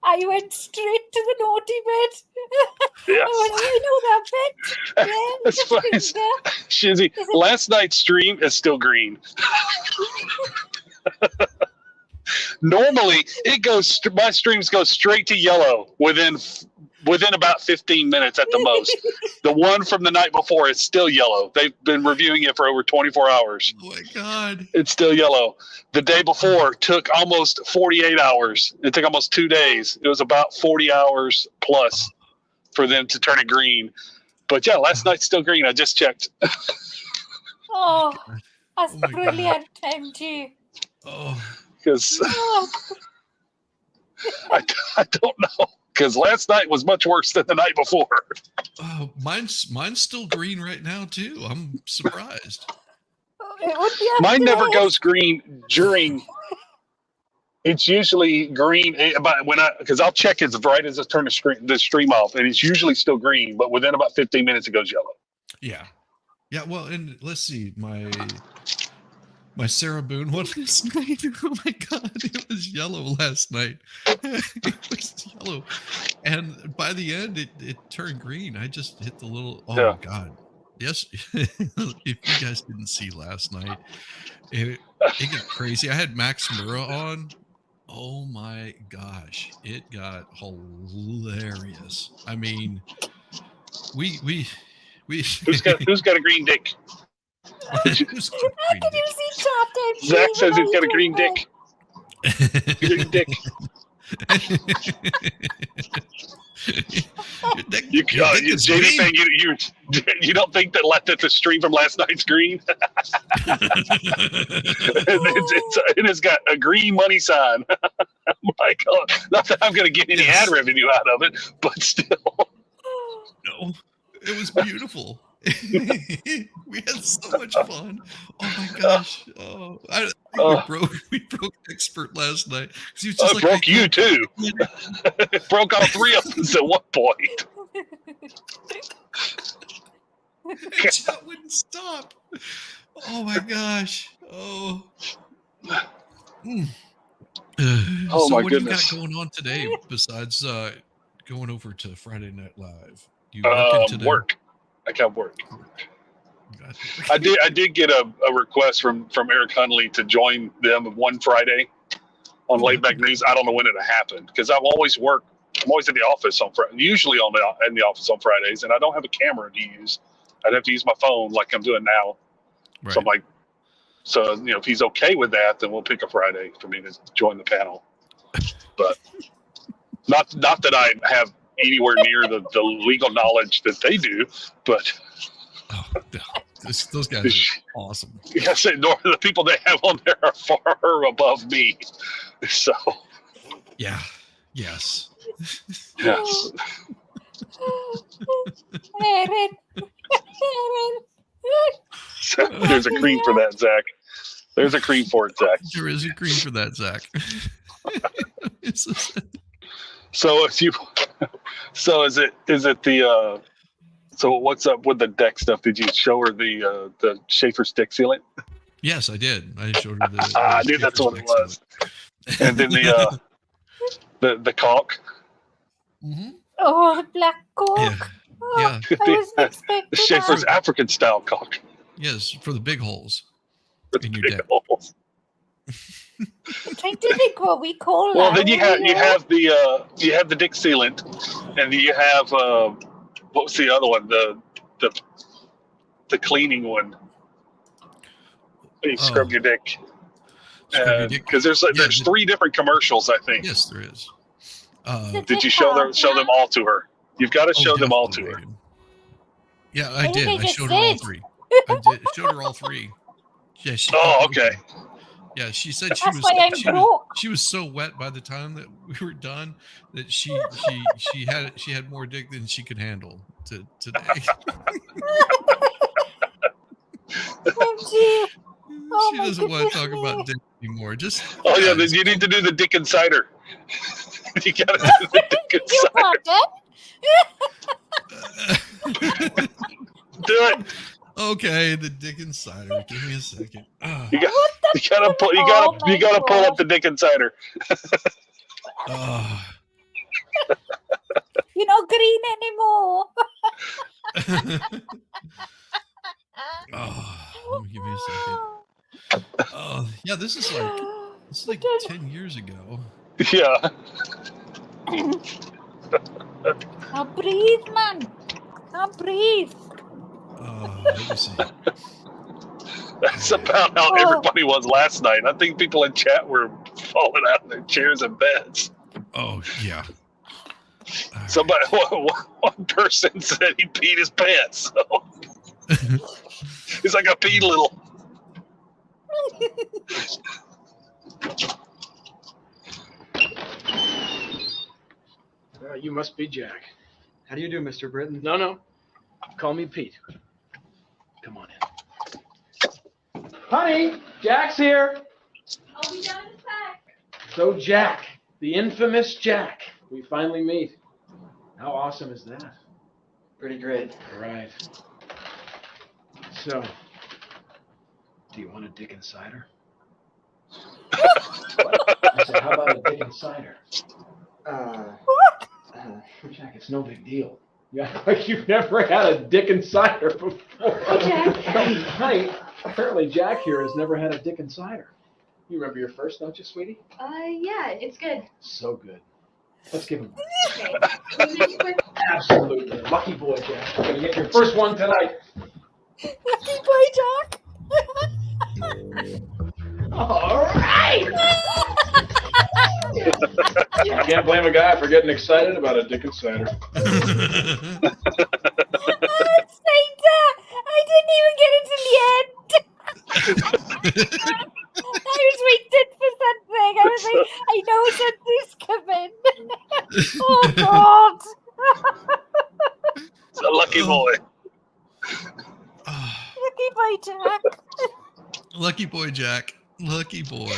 Speaker 2: I went straight to the naughty bed.
Speaker 9: Yes.
Speaker 2: I know that bit. Yeah,
Speaker 9: That's
Speaker 2: the
Speaker 9: fine.
Speaker 2: finger.
Speaker 9: Shizzy, last night's stream is still green. Normally, my streams go straight to yellow within about 15 minutes at the most. The one from the night before is still yellow. They've been reviewing it for over 24 hours.
Speaker 1: Oh my God.
Speaker 9: It's still yellow. The day before took almost 48 hours. It took almost 2 days. It was about 40 hours plus for them to turn it green. But yeah, last night's still green. I just checked.
Speaker 2: Oh, that's
Speaker 1: Oh my God.
Speaker 2: brilliant, MG.
Speaker 1: Oh.
Speaker 9: Because
Speaker 2: Oh,
Speaker 9: I don't know. Because last night was much worse than the night before.
Speaker 1: Oh, mine's still green right now too. I'm surprised.
Speaker 2: it would be
Speaker 9: Mine never
Speaker 2: after
Speaker 9: goes green during. It's usually green, because I'll check it right as I turn the stream off, and it's usually still green. But within about 15 minutes, it goes yellow.
Speaker 1: Yeah. Well, and let's see, my Sarah Boone one last night. Oh my God, it was yellow last night. It was yellow, and by the end, it turned green. I just hit the little. Oh
Speaker 9: Yeah.
Speaker 1: my God. Yes, if you guys didn't see last night, it got crazy. I had Max Mura on. Oh my gosh, it got hilarious. I mean, we
Speaker 9: Who's got a green dick?
Speaker 1: who's got a green
Speaker 2: Did you see chat, MG?
Speaker 9: Zach says
Speaker 2: You
Speaker 9: he's
Speaker 2: know
Speaker 9: got a green
Speaker 2: you
Speaker 9: dick. Green dick. JD saying you don't think that the stream from last night's green? It has got a green money sign. My God, not that I'm going to get any ad revenue out of it, but still.
Speaker 1: No, it was beautiful. We had so much fun. Oh my gosh! Oh, I think we broke Expert last night. He was just
Speaker 9: Broke you too. Broke all 3 of us at one point.
Speaker 1: Chat wouldn't stop. Oh my gosh! Oh.
Speaker 9: Oh
Speaker 1: so
Speaker 9: my
Speaker 1: what
Speaker 9: goodness.
Speaker 1: do you got going on today besides going over to Friday Night Live? You working today?
Speaker 9: Work. I got work. I did get a request from Eric Hunley to join them one Friday on Late Back News. I don't know when it'll happen because I'm always in the office on Friday, usually in the office on Fridays, and I don't have a camera to use. I'd have to use my phone like I'm doing now.
Speaker 1: Right.
Speaker 9: So I'm like, if he's okay with that, then we'll pick a Friday for me to join the panel. But not that I have anywhere near the legal knowledge that they do, but
Speaker 1: those guys are awesome.
Speaker 9: Yes, the people they have on there are far above me. So
Speaker 1: yeah, yes.
Speaker 9: Yes. There's a cream for that, Zach. There's a cream for it, Zach.
Speaker 1: There is a cream for that, Zach.
Speaker 9: So what's up with the deck stuff? Did you show her the Schaefer stick sealant?
Speaker 1: Yes, I did. I showed her the
Speaker 9: I knew that's what it was. And then the caulk.
Speaker 1: Mm-hmm.
Speaker 2: Oh, the black caulk.
Speaker 1: Yeah.
Speaker 2: I wasn't expecting
Speaker 9: Schaefer's
Speaker 2: that.
Speaker 9: African style caulk.
Speaker 1: Yes, for the big holes in your
Speaker 9: Big
Speaker 1: dick.
Speaker 9: holes.
Speaker 2: I'm trying to think what we call
Speaker 9: Well,
Speaker 2: that.
Speaker 9: then you have the dick sealant, and you have what was the other one? The cleaning one. You scrub your dick. Because there's 3 different commercials, I think.
Speaker 1: Yes, there is.
Speaker 9: Did you show them all to her? You've got to show them all to her.
Speaker 1: Yeah, I did. I showed her all 3. Showed her all 3. Yeah.
Speaker 9: Okay.
Speaker 1: Yeah, she said she was so wet by the time that we were done that she had more dick than she could handle today. She doesn't want to talk about dick anymore. Then
Speaker 9: you need to do the dick insider. You gotta do the dick insider. Do it.
Speaker 1: Okay, the dick insider. Give me a second.
Speaker 9: You gotta pull up the dick insider.
Speaker 2: You're not green anymore.
Speaker 1: Give me a second. Yeah, this is like 10 years ago.
Speaker 9: Yeah.
Speaker 2: Can't breathe, man. Can't breathe.
Speaker 1: Let me see.
Speaker 9: That's about how everybody was last night. I think people in chat were falling out of their chairs and beds.
Speaker 1: Oh, yeah.
Speaker 9: Somebody, one person said he peed his pants. So. He's like, I peed a little.
Speaker 3: You must be Jack.
Speaker 7: How do you do, Mr. Britton?
Speaker 3: No. Call me Pete. Come on in. Honey, Jack's here.
Speaker 8: I'll be down in a sec.
Speaker 3: So Jack, the infamous Jack. We finally meet. How awesome is that?
Speaker 7: Pretty great.
Speaker 3: Right. So, do you want a dick insider? I said, how about a dick insider? Jack, it's no big deal. Yeah, like you've never had a dick insider before.
Speaker 8: Jack.
Speaker 3: Honey, apparently Jack here has never had a dick insider. You remember your first, don't you, sweetie?
Speaker 8: Yeah, it's good.
Speaker 3: So good. Let's give him one.
Speaker 8: Okay.
Speaker 3: Absolutely. Lucky boy, Jack. You're going to get your first one tonight.
Speaker 2: Lucky boy, Jack.
Speaker 3: All right. You can't blame a guy for getting excited about a dick insider.
Speaker 2: I didn't even get into the end. I was waiting for something. I was like, I know something's coming. Oh, God.
Speaker 9: It's a lucky boy.
Speaker 2: Lucky boy, Jack.
Speaker 1: Lucky boy, Jack. Lucky boy.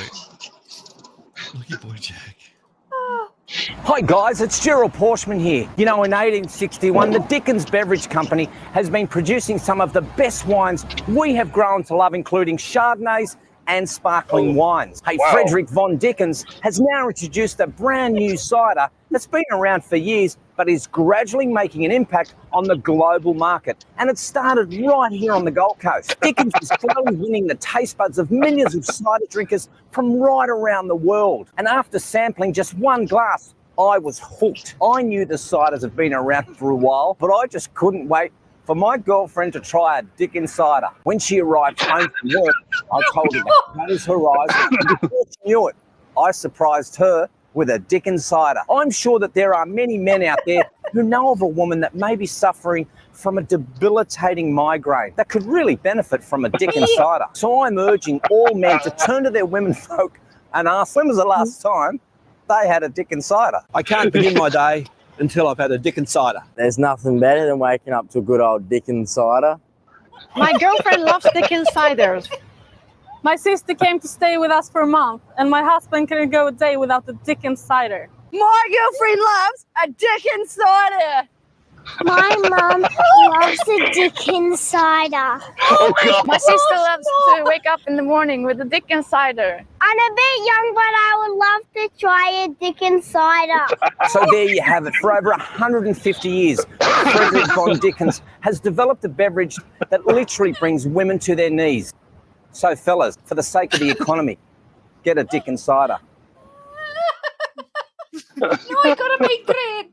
Speaker 1: Lucky boy, Jack.
Speaker 10: Hi guys, it's Gerald Porschman here. You know, in 1861, the Dickens Beverage Company has been producing some of the best wines we have grown to love, including Chardonnays and sparkling wines. Hey,
Speaker 9: wow.
Speaker 10: Frederick von Dickens has now introduced a brand new cider that's been around for years, but is gradually making an impact on the global market. And it started right here on the Gold Coast. Dickens is slowly winning the taste buds of millions of cider drinkers from right around the world. And after sampling just one glass, I was hooked. I knew the ciders have been around for a while, but I just couldn't wait for my girlfriend to try a Dickens cider. When she arrived home from work, I told her to cut his horizon. Before she knew it, I surprised her with a Dickens cider. I'm sure that there are many men out there who know of a woman that may be suffering from a debilitating migraine that could really benefit from a Dickens cider. So I'm urging all men to turn to their womenfolk and ask, when was the last time they had a Dickens cider?
Speaker 11: I can't begin my day until I've had a Dickens cider.
Speaker 12: There's nothing better than waking up to a good old Dickens cider.
Speaker 13: My girlfriend loves Dickens ciders. My sister came to stay with us for a month, and my husband couldn't go a day without the Dickens cider.
Speaker 14: My girlfriend loves a Dickens cider. My mum loves a dick insider.
Speaker 9: Oh, God.
Speaker 13: My sister loves to wake up in the morning with a dick insider.
Speaker 14: I'm a bit young, but I would love to try a dick insider.
Speaker 10: So there you have it. For over 150 years, Frederick von Dickens has developed a beverage that literally brings women to their knees. So fellas, for the sake of the economy, get a dick insider.
Speaker 2: No, I got a migraine.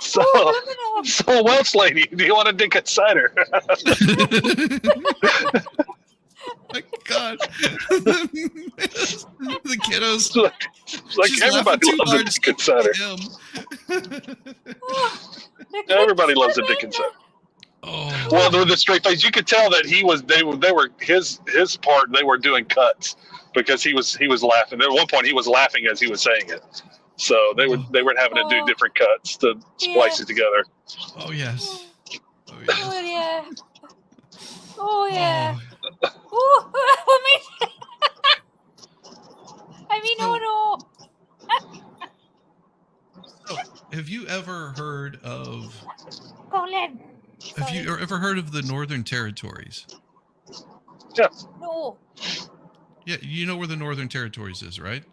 Speaker 9: So Welsh lady, do you want a dick insider?
Speaker 1: My God. The kiddos.
Speaker 9: Like
Speaker 1: She's
Speaker 9: everybody
Speaker 1: laughing too
Speaker 9: loves a
Speaker 1: hard
Speaker 9: dick insider. Everybody loves a dick insider.
Speaker 1: Oh.
Speaker 9: Well, the straight face, you could tell that they were his part. They were doing cuts because he was laughing. At one point, he was laughing as he was saying it. So they were having to do different cuts to splice it together.
Speaker 1: Oh yes.
Speaker 2: Oh yeah. Oh yeah. Oh, I mean, oh no.
Speaker 1: So, have you ever heard of?
Speaker 2: Colin.
Speaker 1: Have you ever heard of the Northern Territories?
Speaker 9: Yeah.
Speaker 2: No.
Speaker 1: Yeah, you know where the Northern Territories is, right?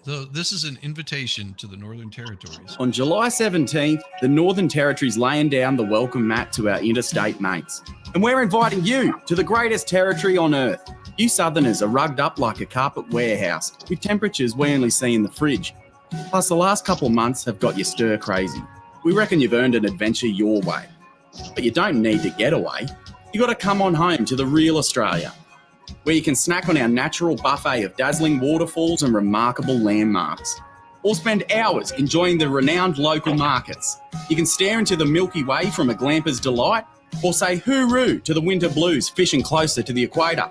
Speaker 1: So this is an invitation to the Northern Territories.
Speaker 15: On July 17th, the Northern Territory's laying down the welcome mat to our interstate mates. And we're inviting you to the greatest territory on earth. You Southerners are rugged up like a carpet warehouse with temperatures we only see in the fridge. Plus, the last couple of months have got you stir crazy. We reckon you've earned an adventure your way. But you don't need to get away. You got to come on home to the real Australia, where you can snack on our natural buffet of dazzling waterfalls and remarkable landmarks. Or spend hours enjoying the renowned local markets. You can stare into the Milky Way from a glamper's delight, or say hooroo to the winter blues fishing closer to the equator.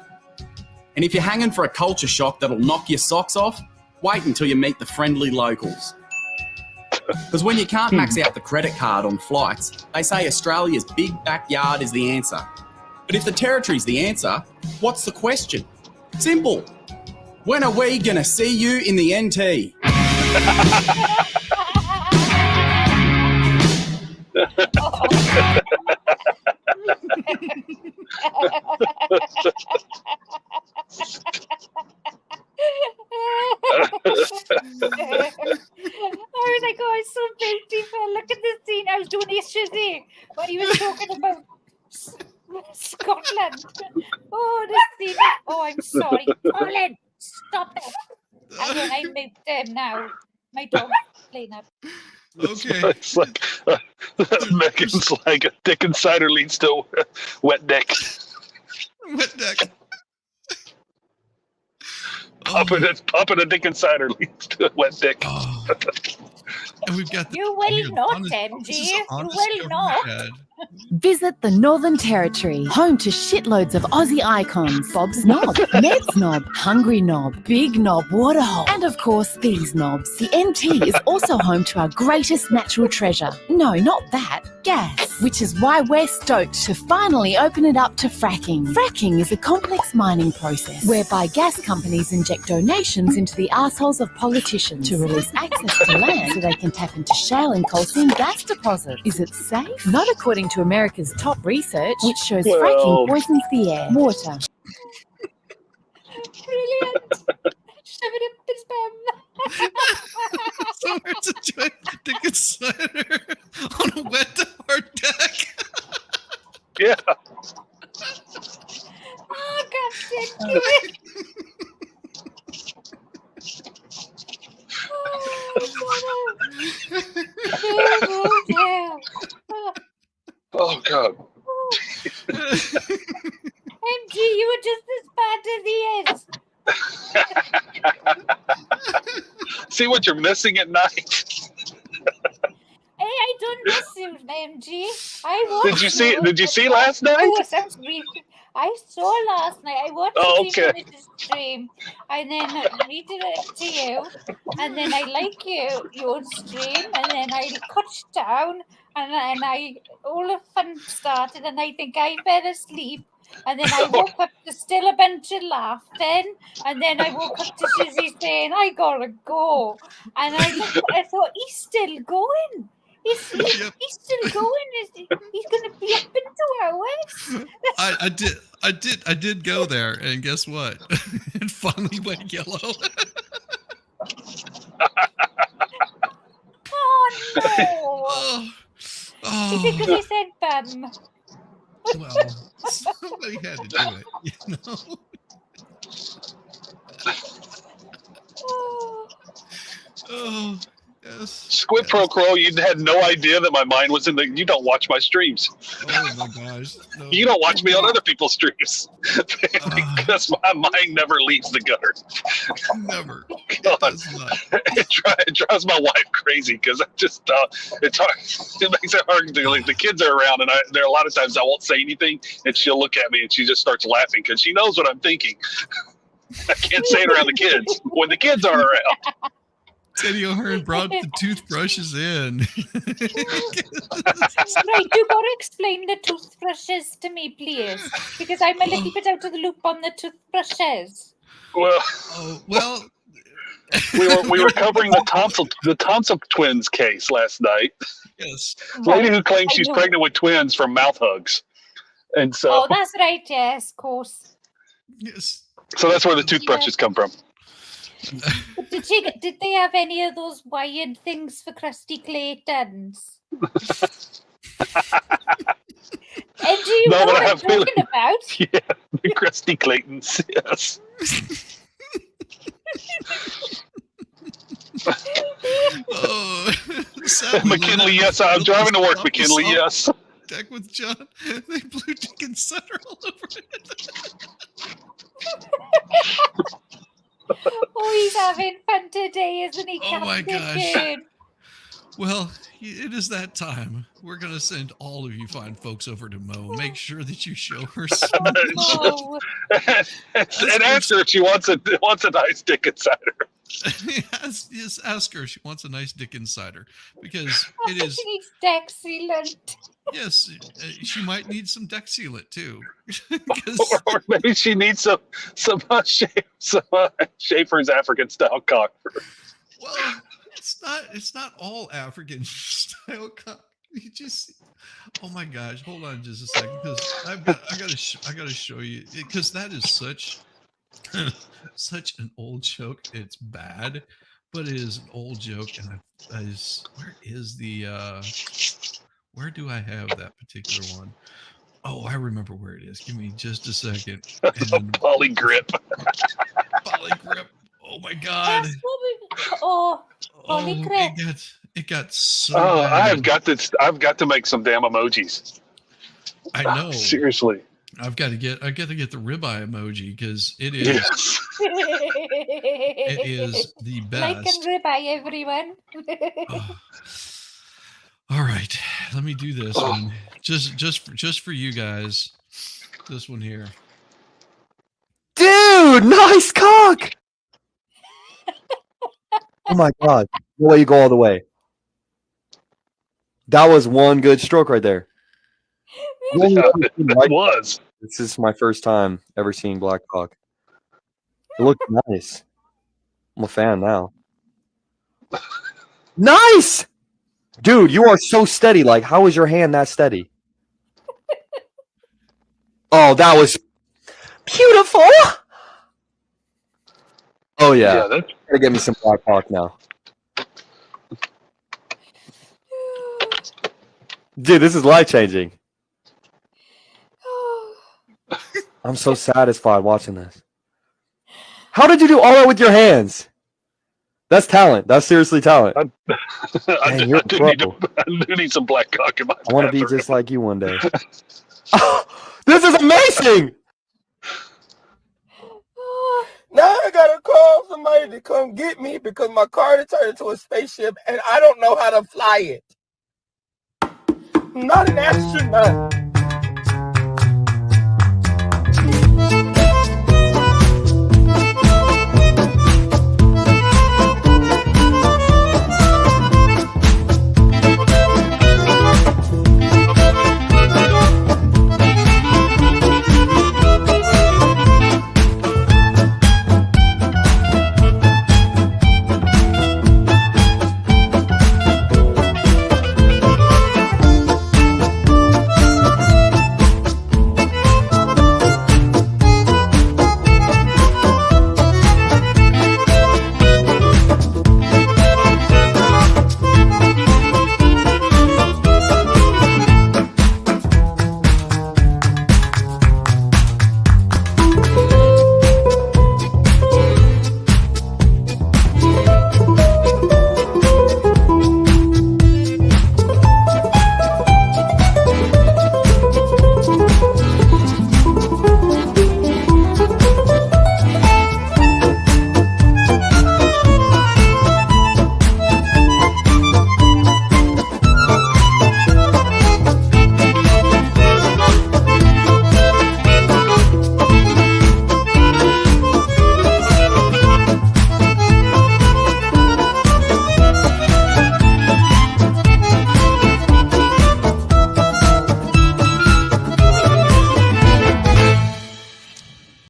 Speaker 15: And if you're hanging for a culture shock that'll knock your socks off, wait until you meet the friendly locals. Because when you can't max out the credit card on flights, they say Australia's big backyard is the answer. But if the territory's the answer, what's the question? Simple. When are we going to see you in the NT?
Speaker 2: I was like, oh, it's so beautiful. Look at this scene. I was doing yesterday when he was talking about Scotland. Oh, this scene. Oh, I'm sorry. Colin, stop it. I moved him now. My dog's playing up.
Speaker 1: Okay.
Speaker 9: It's like Megan's like a dick insider leads to wet dick.
Speaker 1: Wet dick.
Speaker 9: Popping a dick insider leads to a wet dick.
Speaker 1: Oh. And we've got
Speaker 2: you will not, MG. You will not.
Speaker 16: Visit the Northern Territory, home to shitloads of Aussie icons. Bob's Knob, Ned's Knob, Hungry Knob, Big Knob Waterhole, and of course these knobs. The NT is also home to our greatest natural treasure. No, not that. Gas, which is why we're stoked to finally open it up to fracking. Fracking is a complex mining process whereby gas companies inject donations into the assholes of politicians to release access to land so they can tap into shale and coal seam gas deposits. Is it safe? Not according to America's top research, which shows fracking poisons the air, water.
Speaker 2: Brilliant. Shove it up his bum.
Speaker 1: Somewhere to enjoy the dick insider on a wet hard deck.
Speaker 9: Yeah.
Speaker 2: Oh, God, thank you.
Speaker 9: Oh, God.
Speaker 2: MG, you were just as bad as he is.
Speaker 9: See what you're missing at night.
Speaker 2: Hey, I don't miss you, MG. I watched.
Speaker 9: Did you see last night?
Speaker 2: Oh, sounds weird. I saw last night. I watched the stream, and then read it to you, and then I like your stream, and then I cut down, and I all the fun started, and I think I fell asleep, And then I woke up to still a bunch of laughing. And then I woke up to Shizzy saying, I gotta go. And I thought, he's still going. He's still going. He's going to be up in 2 hours.
Speaker 1: I did go there, and guess what? It finally went yellow.
Speaker 2: Oh, no. Is it because he said bum?
Speaker 1: Well, somebody had to do it, you know? Oh, yes.
Speaker 9: Squid Pro Crow, you had no idea that my mind was in the. You don't watch my streams.
Speaker 1: Oh my gosh! No.
Speaker 9: You don't watch me on other people's streams because my mind never leaves the gutter.
Speaker 1: Never.
Speaker 9: God. It drives my wife crazy because I just it's hard. It makes it hard to, like, the kids are around, and there are a lot of times I won't say anything, and she'll look at me and she just starts laughing because she knows what I'm thinking. I can't say it around the kids when the kids are around.
Speaker 1: Teddy O'Hearn brought the toothbrushes in.
Speaker 2: Right, you got to explain the toothbrushes to me, please, because I'm a little bit out of the loop on the toothbrushes.
Speaker 9: Well, we were covering the Thompson twins case last night.
Speaker 1: Yes,
Speaker 9: lady who claims she's pregnant with twins from mouth hugs, and so.
Speaker 2: Oh, that's right. Yes, of course.
Speaker 1: Yes.
Speaker 9: So that's where the toothbrushes come from.
Speaker 2: But did they have any of those wired things for Krusty Claytons? And do you know what I'm talking about?
Speaker 9: Yeah, the Krusty Claytons, yes. McKinley, yes. I'm driving to work, McKinley, yes.
Speaker 1: Deck with John. They blew Dickens Center all over it.
Speaker 2: Oh, he's having fun today, isn't he?
Speaker 1: Oh my gosh.
Speaker 2: Dickens?
Speaker 1: Well, it is that time. We're going to send all of you fine folks over to Mo. Make sure that you show her some love.
Speaker 9: And ask her if she wants a nice dick insider.
Speaker 1: Yes, ask her if she wants a nice dick insider, because it is.
Speaker 2: She needs deck sealant.
Speaker 1: Yes, she might need some deck sealant too.
Speaker 9: or maybe she needs some Schaefer's African style cock.
Speaker 1: Well, it's not all African style cock. You just, oh my gosh, hold on just a second, because I gotta show you, because that is such an old joke. It's bad, but it is an old joke, and where do I have that particular one? Oh, I remember where it is. Give me just a second.
Speaker 9: Polly grip.
Speaker 1: Polly grip. Oh my God.
Speaker 2: Polly grip.
Speaker 1: It got so
Speaker 9: bad.
Speaker 1: bad.
Speaker 9: I've got to make some damn emojis.
Speaker 1: I know.
Speaker 9: Seriously.
Speaker 1: I got to get the ribeye emoji, because it is.
Speaker 9: Yes.
Speaker 1: It is the best.
Speaker 2: Like a ribeye, everyone.
Speaker 1: All right, let me do this one. Just for you guys. This one here.
Speaker 17: Dude, nice cock. Oh my God. No way you go all the way. That was one good stroke right there.
Speaker 9: It was.
Speaker 17: This is my first time ever seeing black cock. It looked nice. I'm a fan now. Nice! Dude, you are so steady. Like, how is your hand that steady? Oh, that was beautiful. Oh, yeah. Gotta get me some black cock now. Dude, this is life-changing. I'm so satisfied watching this. How did you do all that with your hands? That's talent. That's seriously talent.
Speaker 9: I do need some black cock in my
Speaker 17: I want to be just like you one day. This is amazing!
Speaker 18: Now I gotta call somebody to come get me because my car turned into a spaceship and I don't know how to fly it. I'm not an astronaut.